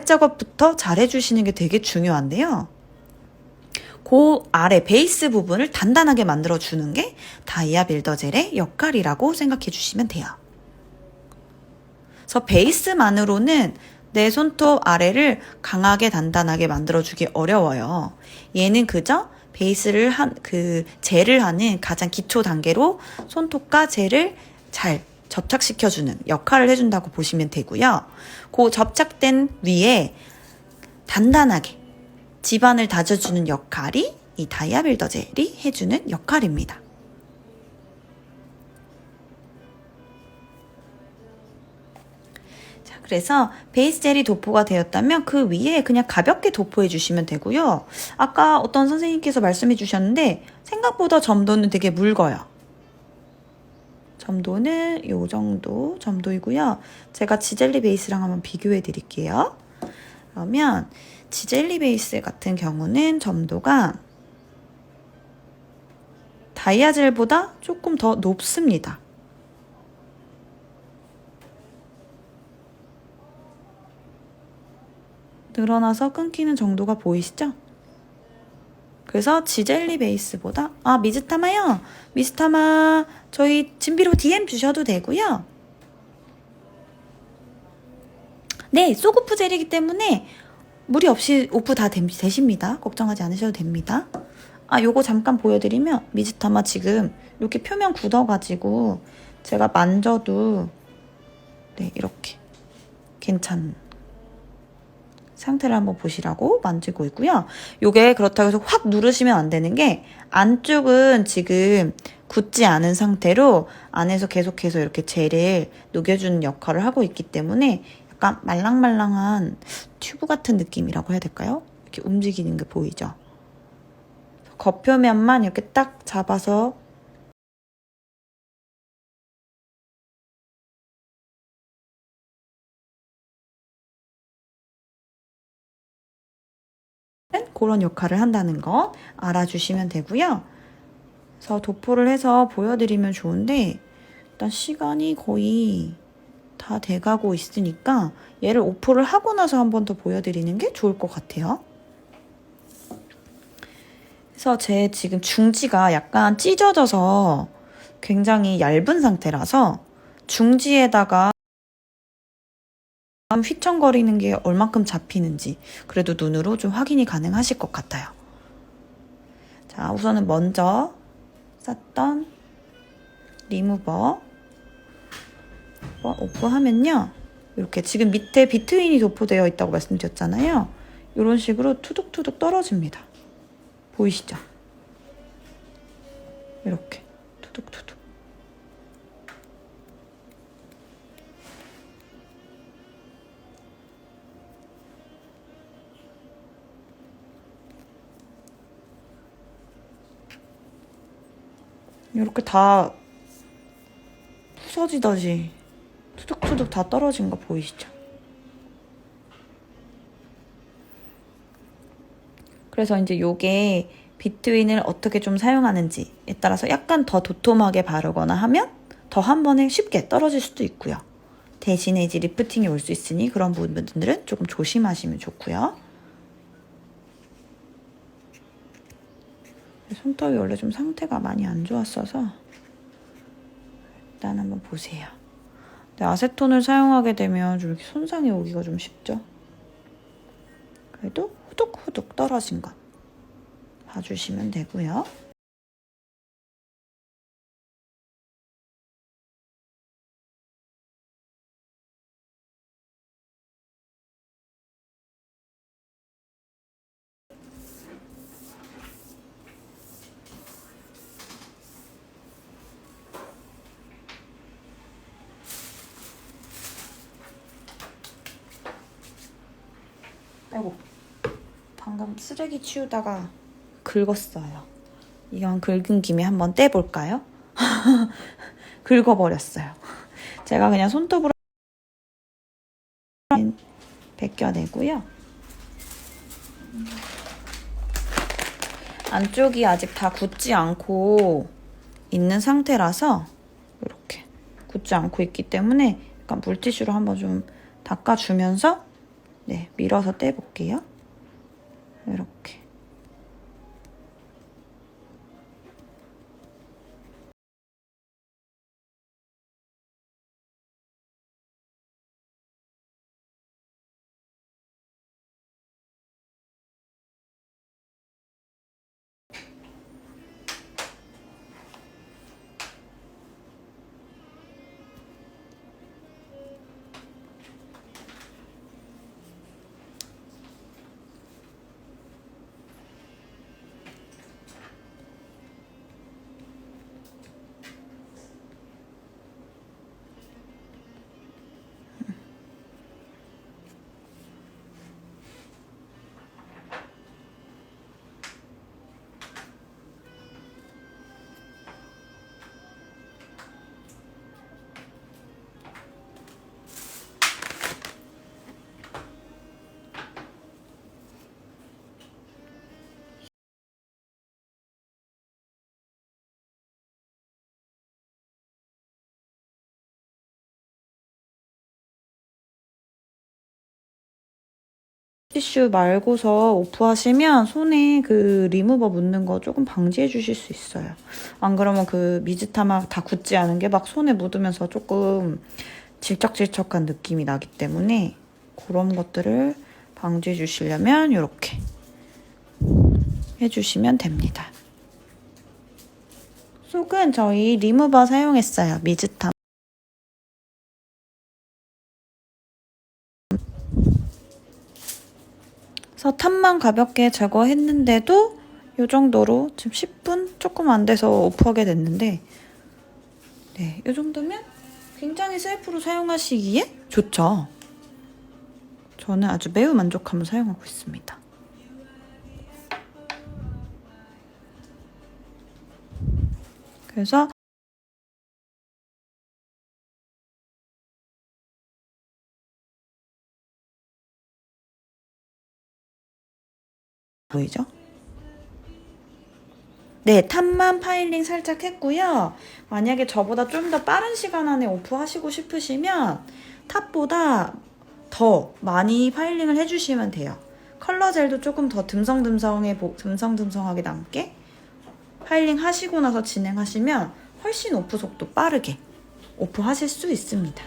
작업부터 잘 해주시는 게 되게 중요한데요. 그 아래 베이스 부분을 단단하게 만들어주는 게 다이아 빌더 젤의 역할이라고 생각해 주시면 돼요. 그래서 베이스만으로는 내 손톱 아래를 강하게 단단하게 만들어주기 어려워요. 얘는 그저 베이스를 젤을 하는 가장 기초 단계로 손톱과 젤을 잘 접착시켜주는 역할을 해준다고 보시면 되고요. 그 접착된 위에 단단하게 집안을 다져주는 역할이 이 다이아 빌더 젤이 해주는 역할입니다. 그래서 베이스 젤이 도포가 되었다면 그 위에 그냥 가볍게 도포해 주시면 되고요. 아까 어떤 선생님께서 말씀해 주셨는데 생각보다 점도는 되게 묽어요. 점도는 이 정도 점도이고요. 제가 지젤리 베이스랑 한번 비교해 드릴게요. 그러면 지젤리 베이스 같은 경우는 점도가 다이아 젤보다 조금 더 높습니다. 늘어나서 끊기는 정도가 보이시죠? 그래서 지젤리 베이스보다 미즈타마요. 미즈타마 저희 진비로 DM 주셔도 되고요. 네, 소구프 젤이기 때문에 무리 없이 오프 다 되십니다. 걱정하지 않으셔도 됩니다. 요거 잠깐 보여드리면 미즈타마 지금 이렇게 표면 굳어가지고 제가 만져도 네, 이렇게 괜찮은 상태를 한번 보시라고 만지고 있고요. 요게 그렇다고 해서 확 누르시면 안 되는 게 안쪽은 지금 굳지 않은 상태로 안에서 계속해서 이렇게 젤을 녹여주는 역할을 하고 있기 때문에 약간 말랑말랑한 튜브 같은 느낌이라고 해야 될까요? 이렇게 움직이는 게 보이죠? 겉표면만 이렇게 딱 잡아서 그런 역할을 한다는 거 알아주시면 되고요. 그래서 도포를 해서 보여드리면 좋은데 일단 시간이 거의 다 돼가고 있으니까 얘를 오프를 하고 나서 한 번 더 보여드리는 게 좋을 것 같아요. 그래서 제 지금 중지가 약간 찢어져서 굉장히 얇은 상태라서 중지에다가 휘청거리는 게 얼만큼 잡히는지 그래도 눈으로 좀 확인이 가능하실 것 같아요. 자, 우선은 먼저 쌌던 리무버 오프하면요, 이렇게 지금 밑에 비트윈이 도포되어 있다고 말씀드렸잖아요. 이런 식으로 투둑투둑 떨어집니다. 보이시죠? 이렇게 투둑투둑. 이렇게 다 부서지듯이 투둑투둑 다 떨어진 거 보이시죠? 그래서 이제 요게 비트윈을 어떻게 좀 사용하는지에 따라서 약간 더 도톰하게 바르거나 하면 더 한 번에 쉽게 떨어질 수도 있고요. 대신에 이제 리프팅이 올 수 있으니 그런 부분들은 조금 조심하시면 좋고요. 손톱이 원래 좀 상태가 많이 안 좋았어서 일단 한번 보세요. 근데 아세톤을 사용하게 되면 좀 이렇게 손상이 오기가 좀 쉽죠. 그래도 후둑후둑 떨어진 것 봐주시면 되고요. 아이고, 방금 쓰레기 치우다가 긁었어요. 이건 긁은 김에 한번 떼볼까요? 긁어버렸어요. 제가 그냥 손톱으로 벗겨내고요. 안쪽이 아직 다 굳지 않고 있는 상태라서 이렇게 굳지 않고 있기 때문에 약간 물티슈로 한번 좀 닦아주면서 네, 밀어서 떼볼게요. 이렇게. 티슈 말고서 오프하시면 손에 그 리무버 묻는 거 조금 방지해 주실 수 있어요. 안 그러면 그 미즈타막 다 굳지 않은 게 막 손에 묻으면서 조금 질척질척한 느낌이 나기 때문에 그런 것들을 방지해 주시려면 이렇게 해주시면 됩니다. 속은 저희 리무버 사용했어요. 미즈타. 그래서 탑만 가볍게 제거했는데도 이 정도로 지금 10분 조금 안 돼서 오프하게 됐는데, 네, 이 정도면 굉장히 셀프로 사용하시기에 좋죠. 저는 아주 매우 만족하며 사용하고 있습니다. 그래서 보이죠? 네, 탑만 파일링 살짝 했고요. 만약에 저보다 좀 더 빠른 시간 안에 오프하시고 싶으시면 탑보다 더 많이 파일링을 해주시면 돼요. 컬러 젤도 조금 더 듬성듬성하게 남게 파일링 하시고 나서 진행하시면 훨씬 오프 속도 빠르게 오프하실 수 있습니다.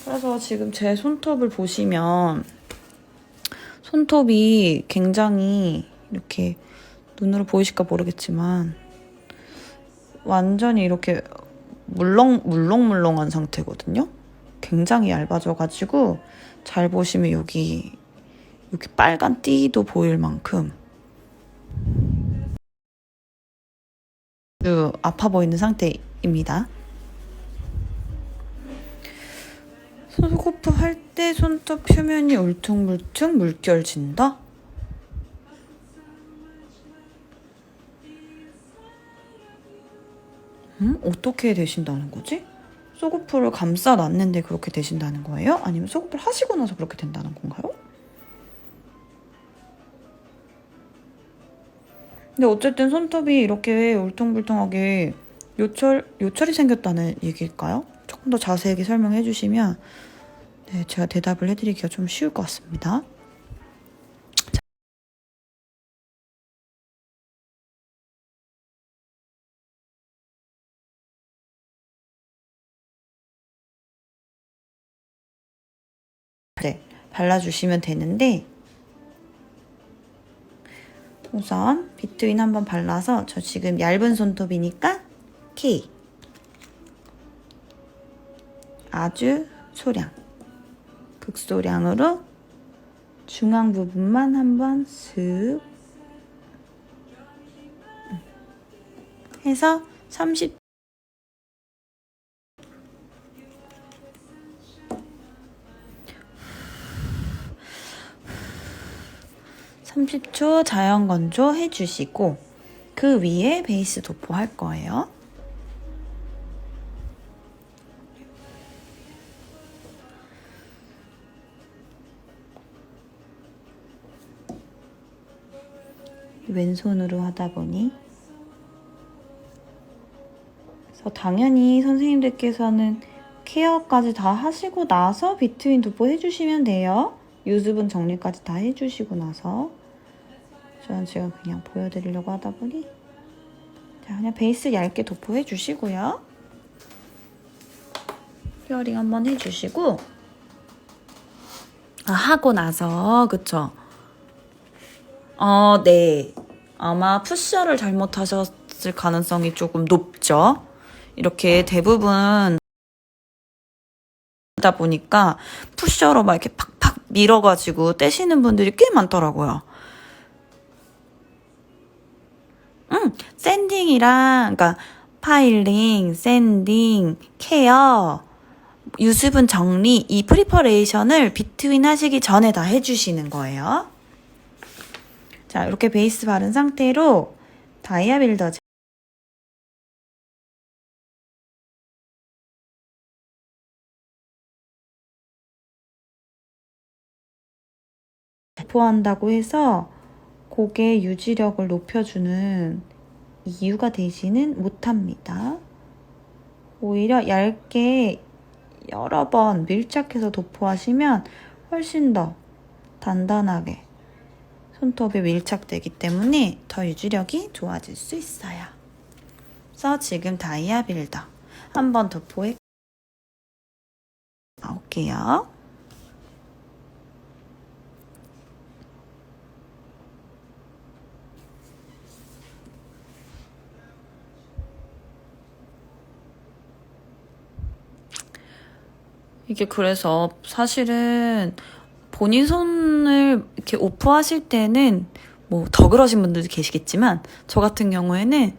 그래서 지금 제 손톱을 보시면 손톱이 굉장히 이렇게 눈으로 보이실까 모르겠지만 완전히 이렇게 물렁물렁한 상태거든요. 굉장히 얇아져가지고 잘 보시면 여기 빨간 띠도 보일 만큼 아파 보이는 상태입니다. 손코프 할 때 손톱 표면이 울퉁불퉁 물결진다? 어떻게 되신다는 거지? 쏘코프를 감싸놨는데 그렇게 되신다는 거예요? 아니면 쏘코프를 하시고 나서 그렇게 된다는 건가요? 근데 어쨌든 손톱이 이렇게 울퉁불퉁하게 요철이 생겼다는 얘기일까요? 조금 더 자세하게 설명해 주시면 네, 제가 대답을 해드리기가 좀 쉬울 것 같습니다. 네, 발라주시면 되는데 우선 비트윈 한번 발라서 저 지금 얇은 손톱이니까 K 아주 소량 극소량으로 중앙 부분만 한번 슥 해서 30초 자연 건조 해주시고 그 위에 베이스 도포할 거예요. 왼손으로 하다 보니 그래서 당연히 선생님들께서는 케어까지 다 하시고 나서 비트윈 도포 해주시면 돼요. 유수분 정리까지 다 해주시고 나서 저는 지금 그냥 보여드리려고 하다 보니 자 그냥 베이스 얇게 도포해 주시고요. 페어링 한번 해주시고 하고 나서 그쵸? 네. 아마 푸셔를 잘못하셨을 가능성이 조금 높죠. 이렇게 대부분 다 보니까 푸셔로 막 이렇게 팍팍 밀어가지고 떼시는 분들이 꽤 많더라고요. 샌딩이랑 그러니까 파일링, 샌딩, 케어, 유수분 정리 이 프리퍼레이션을 비트윈 하시기 전에 다 해주시는 거예요. 자, 이렇게 베이스 바른 상태로 다이아 빌더 도포한다고 해서 고개 유지력을 높여주는 이유가 되지는 못합니다. 오히려 얇게 여러 번 밀착해서 도포하시면 훨씬 더 단단하게 손톱에 밀착되기 때문에 더 유지력이 좋아질 수 있어요. 그래서 지금 다이아 빌더 한번 도포해 나올게요. 이게 그래서 사실은 본인 손을 이렇게 오프하실 때는 뭐 더 그러신 분들도 계시겠지만 저 같은 경우에는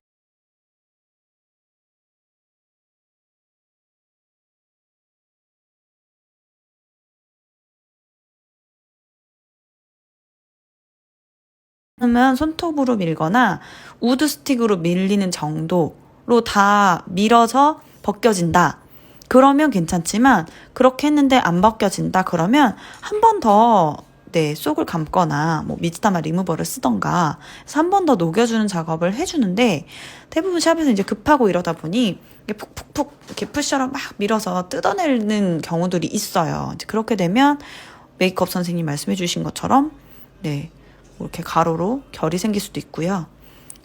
그러면 손톱으로 밀거나 우드 스틱으로 밀리는 정도로 다 밀어서 벗겨진다. 그러면 괜찮지만 그렇게 했는데 안 벗겨진다. 그러면 한 번 더 속을 감거나 뭐 미츠타마 리무버를 쓰던가 해서 한 번 더 녹여주는 작업을 해주는데 대부분 샵에서 이제 급하고 이러다 보니 이게 푹푹푹 이렇게 푸셔로 막 밀어서 뜯어내는 경우들이 있어요. 이제 그렇게 되면 메이크업 선생님 말씀해주신 것처럼 뭐 이렇게 가로로 결이 생길 수도 있고요.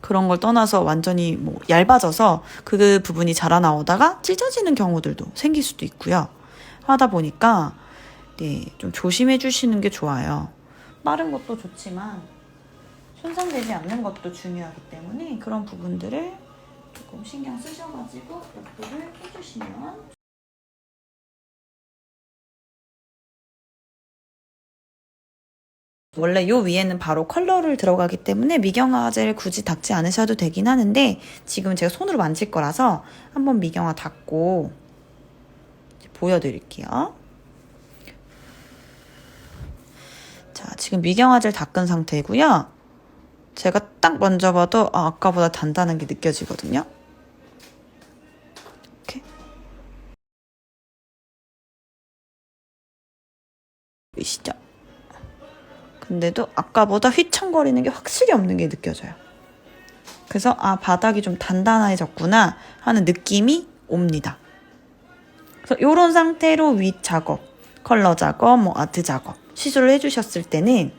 그런 걸 떠나서 완전히 뭐 얇아져서 그 부분이 자라나오다가 찢어지는 경우들도 생길 수도 있고요. 하다 보니까 네, 좀 조심해 주시는 게 좋아요. 빠른 것도 좋지만 손상되지 않는 것도 중요하기 때문에 그런 부분들을 조금 신경 쓰셔가지고 옆도를 해주시면 원래 요 위에는 바로 컬러를 들어가기 때문에 미경화 젤 굳이 닦지 않으셔도 되긴 하는데 지금은 제가 손으로 만질 거라서 한번 미경화 닦고 보여드릴게요. 자, 지금 미경화 젤 닦은 상태고요. 제가 딱 만져봐도 아까보다 단단한 게 느껴지거든요. 이렇게. 보이시죠? 근데도 아까보다 휘청거리는 게 확실히 없는 게 느껴져요. 그래서 바닥이 좀 단단해졌구나 하는 느낌이 옵니다. 그래서 이런 상태로 윗 작업, 컬러 작업, 뭐 아트 작업 시술을 해주셨을 때는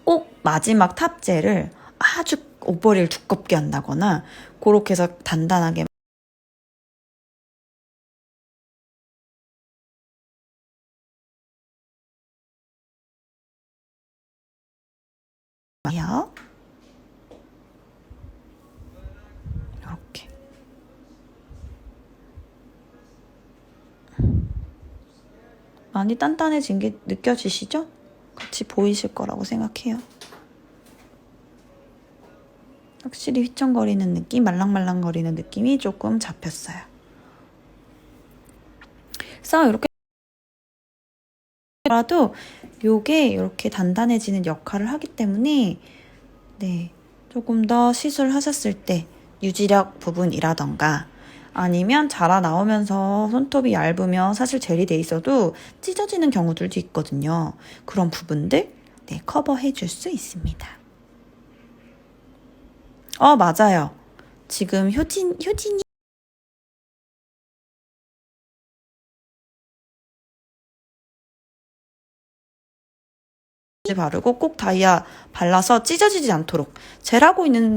꼭 마지막 탑젤을 아주 오버릴 두껍게 한다거나 그렇게 해서 단단하게 해요. 이렇게. 많이 단단해진 게 느껴지시죠? 같이 보이실 거라고 생각해요. 확실히 휘청거리는 느낌, 말랑말랑거리는 느낌이 조금 잡혔어요. 그래서 이렇게 라도 요게 이렇게 단단해지는 역할을 하기 때문에 네, 조금 더 시술하셨을 때 유지력 부분이라던가 아니면 자라 나오면서 손톱이 얇으면 사실 젤이 돼 있어도 찢어지는 경우들도 있거든요. 그런 부분들 네, 커버해 줄 수 있습니다. 맞아요. 지금 효진이 바르고 꼭 다이아 발라서 찢어지지 않도록 젤하고 있는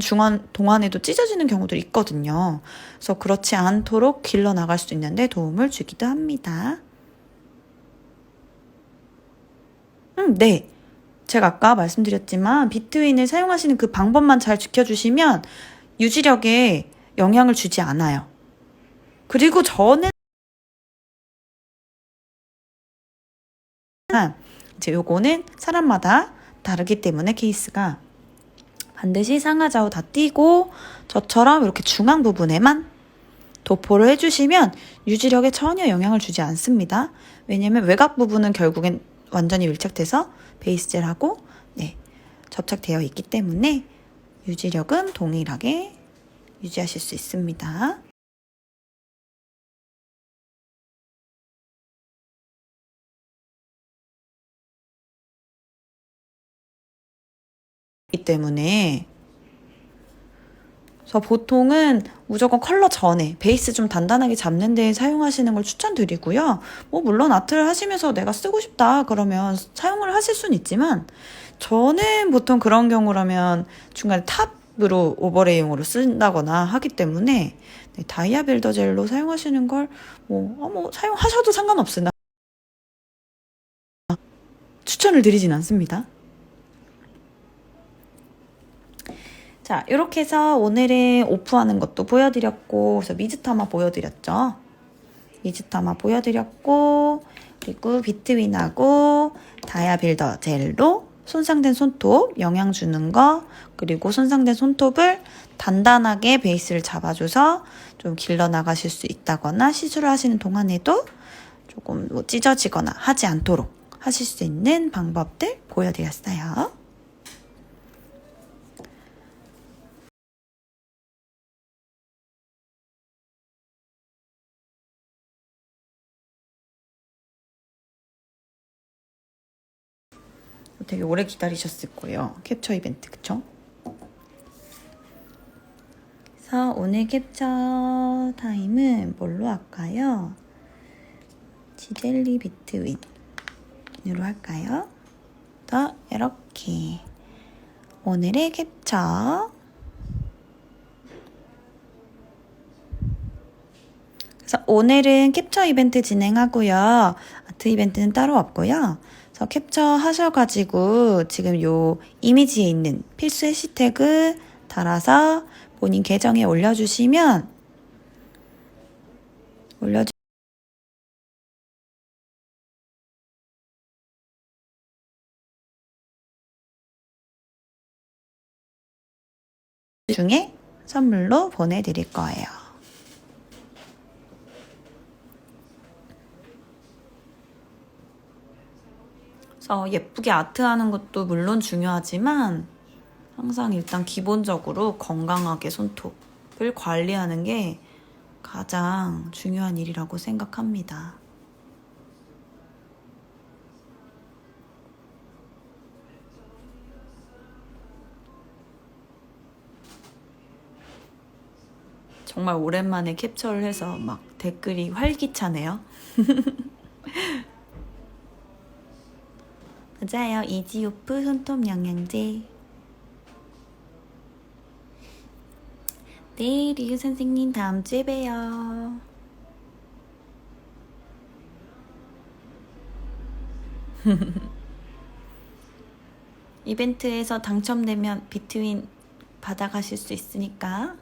동안에도 찢어지는 경우도 있거든요. 그래서 그렇지 않도록 길러 나갈 수 있는데 도움을 주기도 합니다. 네. 제가 아까 말씀드렸지만 비트윈을 사용하시는 그 방법만 잘 지켜주시면 유지력에 영향을 주지 않아요. 그리고 저는 이제 요거는 사람마다 다르기 때문에 케이스가 반드시 상하좌우 다 띄고 저처럼 이렇게 중앙 부분에만 도포를 해주시면 유지력에 전혀 영향을 주지 않습니다. 왜냐면 외곽 부분은 결국엔 완전히 밀착돼서 베이스 젤하고 네, 접착되어 있기 때문에 유지력은 동일하게 유지하실 수 있습니다. 이 때문에 그래서 보통은 무조건 컬러 전에 베이스 좀 단단하게 잡는 데 사용하시는 걸 추천드리고요. 뭐 물론 아트를 하시면서 내가 쓰고 싶다 그러면 사용을 하실 수는 있지만 저는 보통 그런 경우라면 중간에 탑으로 오버레이용으로 쓴다거나 하기 때문에 네, 다이아 빌더 젤로 사용하시는 걸 뭐 사용하셔도 상관없으나 추천을 드리진 않습니다. 자, 이렇게 해서 오늘은 오프하는 것도 보여드렸고, 그래서 미즈타마 보여드렸죠. 미즈타마 보여드렸고, 그리고 비트윈하고 다이아 빌더 젤로 손상된 손톱 영양 주는 거, 그리고 손상된 손톱을 단단하게 베이스를 잡아줘서 좀 길러 나가실 수 있다거나 시술을 하시는 동안에도 조금 뭐 찢어지거나 하지 않도록 하실 수 있는 방법들 보여드렸어요. 되게 오래 기다리셨을 거예요. 캡처 이벤트, 그쵸? 그래서 오늘 캡처 타임은 뭘로 할까요? 지젤리 비트윈으로 할까요? 더 이렇게 오늘의 캡처 그래서 오늘은 캡처 이벤트 진행하고요. 아트 이벤트는 따로 없고요. 그래서 캡처 하셔가지고 지금 요 이미지에 있는 필수 해시태그 달아서 본인 계정에 올려주시면 중에 선물로 보내드릴 거예요. 그래서 예쁘게 아트하는 것도 물론 중요하지만 항상 일단 기본적으로 건강하게 손톱을 관리하는 게 가장 중요한 일이라고 생각합니다. 정말 오랜만에 캡처를 해서 막 댓글이 활기차네요. 맞아요. 이지오프 손톱 영양제. 네, 리우 선생님 다음 주에 봬요. 이벤트에서 당첨되면 비트윈 받아가실 수 있으니까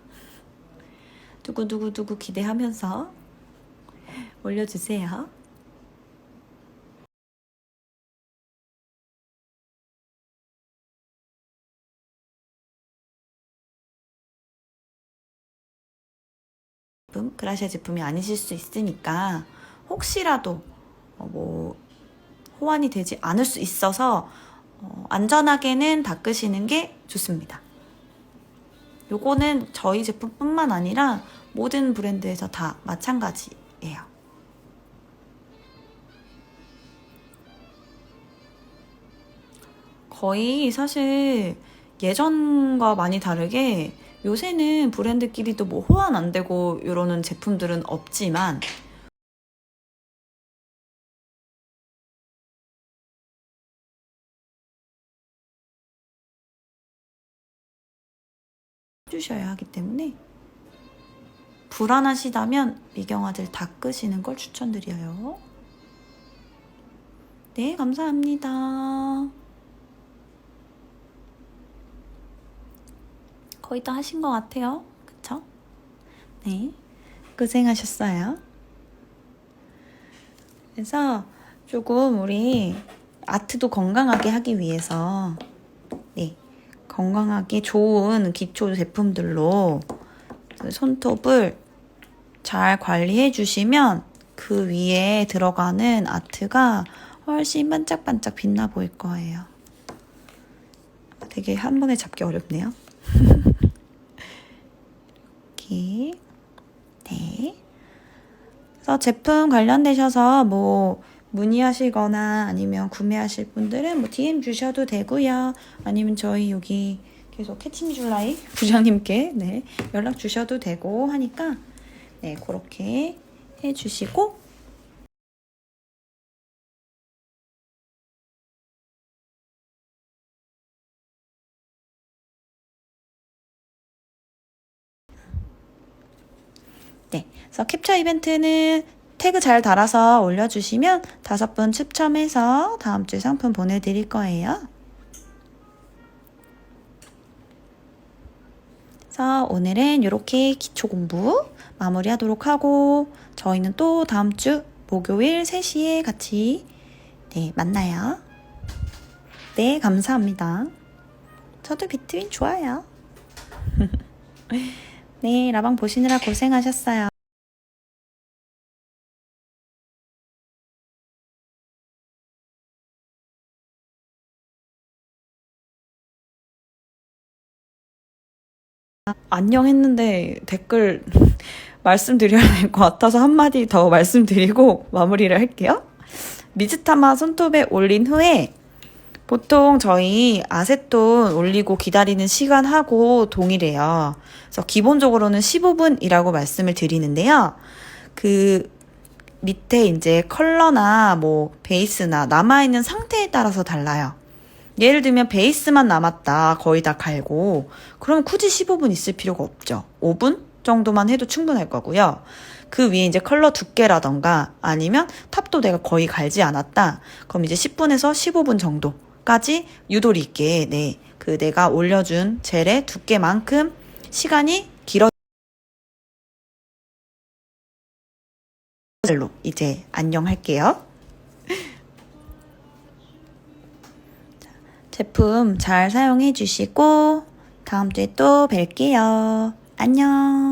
두구두구두구 기대하면서 올려주세요. 그라시아 제품이 아니실 수 있으니까 혹시라도 뭐 호환이 되지 않을 수 있어서 안전하게는 닦으시는 게 좋습니다. 요거는 저희 제품뿐만 아니라 모든 브랜드에서 다 마찬가지예요. 거의 사실 예전과 많이 다르게 요새는 브랜드끼리도 뭐 호환 안 되고 이러는 제품들은 없지만 해주셔야 하기 때문에 불안하시다면 미경아들 닦으시는 걸 추천드려요. 네, 감사합니다. 거의 다 하신 것 같아요. 그쵸? 네, 고생하셨어요. 그래서 조금 우리 아트도 건강하게 하기 위해서 네, 건강하게 좋은 기초 제품들로 손톱을 잘 관리해 주시면 그 위에 들어가는 아트가 훨씬 반짝반짝 빛나 보일 거예요. 되게 한 번에 잡기 어렵네요. 이렇게. 네. 그래서 제품 관련되셔서 뭐 문의하시거나 아니면 구매하실 분들은 뭐 DM 주셔도 되고요. 아니면 저희 여기 계속 캐치미줄라이 부장님께 네, 연락 주셔도 되고 하니까 네, 그렇게 해주시고 네, 그래서 캡처 이벤트는 태그 잘 달아서 올려주시면 5분 추첨해서 다음 주에 상품 보내드릴 거예요. 그래서 오늘은 이렇게 기초 공부 마무리하도록 하고 저희는 또 다음 주 목요일 3시에 같이 네, 만나요. 네, 감사합니다. 저도 비트윈 좋아요. 네, 라방 보시느라 고생하셨어요. 안녕 했는데 댓글 말씀드려야 될 것 같아서 한마디 더 말씀드리고 마무리를 할게요. 미즈타마 손톱에 올린 후에 보통 저희 아세톤 올리고 기다리는 시간하고 동일해요. 그래서 기본적으로는 15분이라고 말씀을 드리는데요. 그 밑에 이제 컬러나 뭐 베이스나 남아있는 상태에 따라서 달라요. 예를 들면 베이스만 남았다. 거의 다 갈고. 그럼 굳이 15분 있을 필요가 없죠. 5분? 정도만 해도 충분할 거고요. 그 위에 이제 컬러 두께라던가 아니면 탑도 내가 거의 갈지 않았다. 그럼 이제 10분에서 15분 정도까지 유도리 있게 그 내가 올려준 젤의 두께만큼 시간이 길어 젤로 이제 안녕할게요. 제품 잘 사용해 주시고 다음 주에 또 뵐게요. 안녕.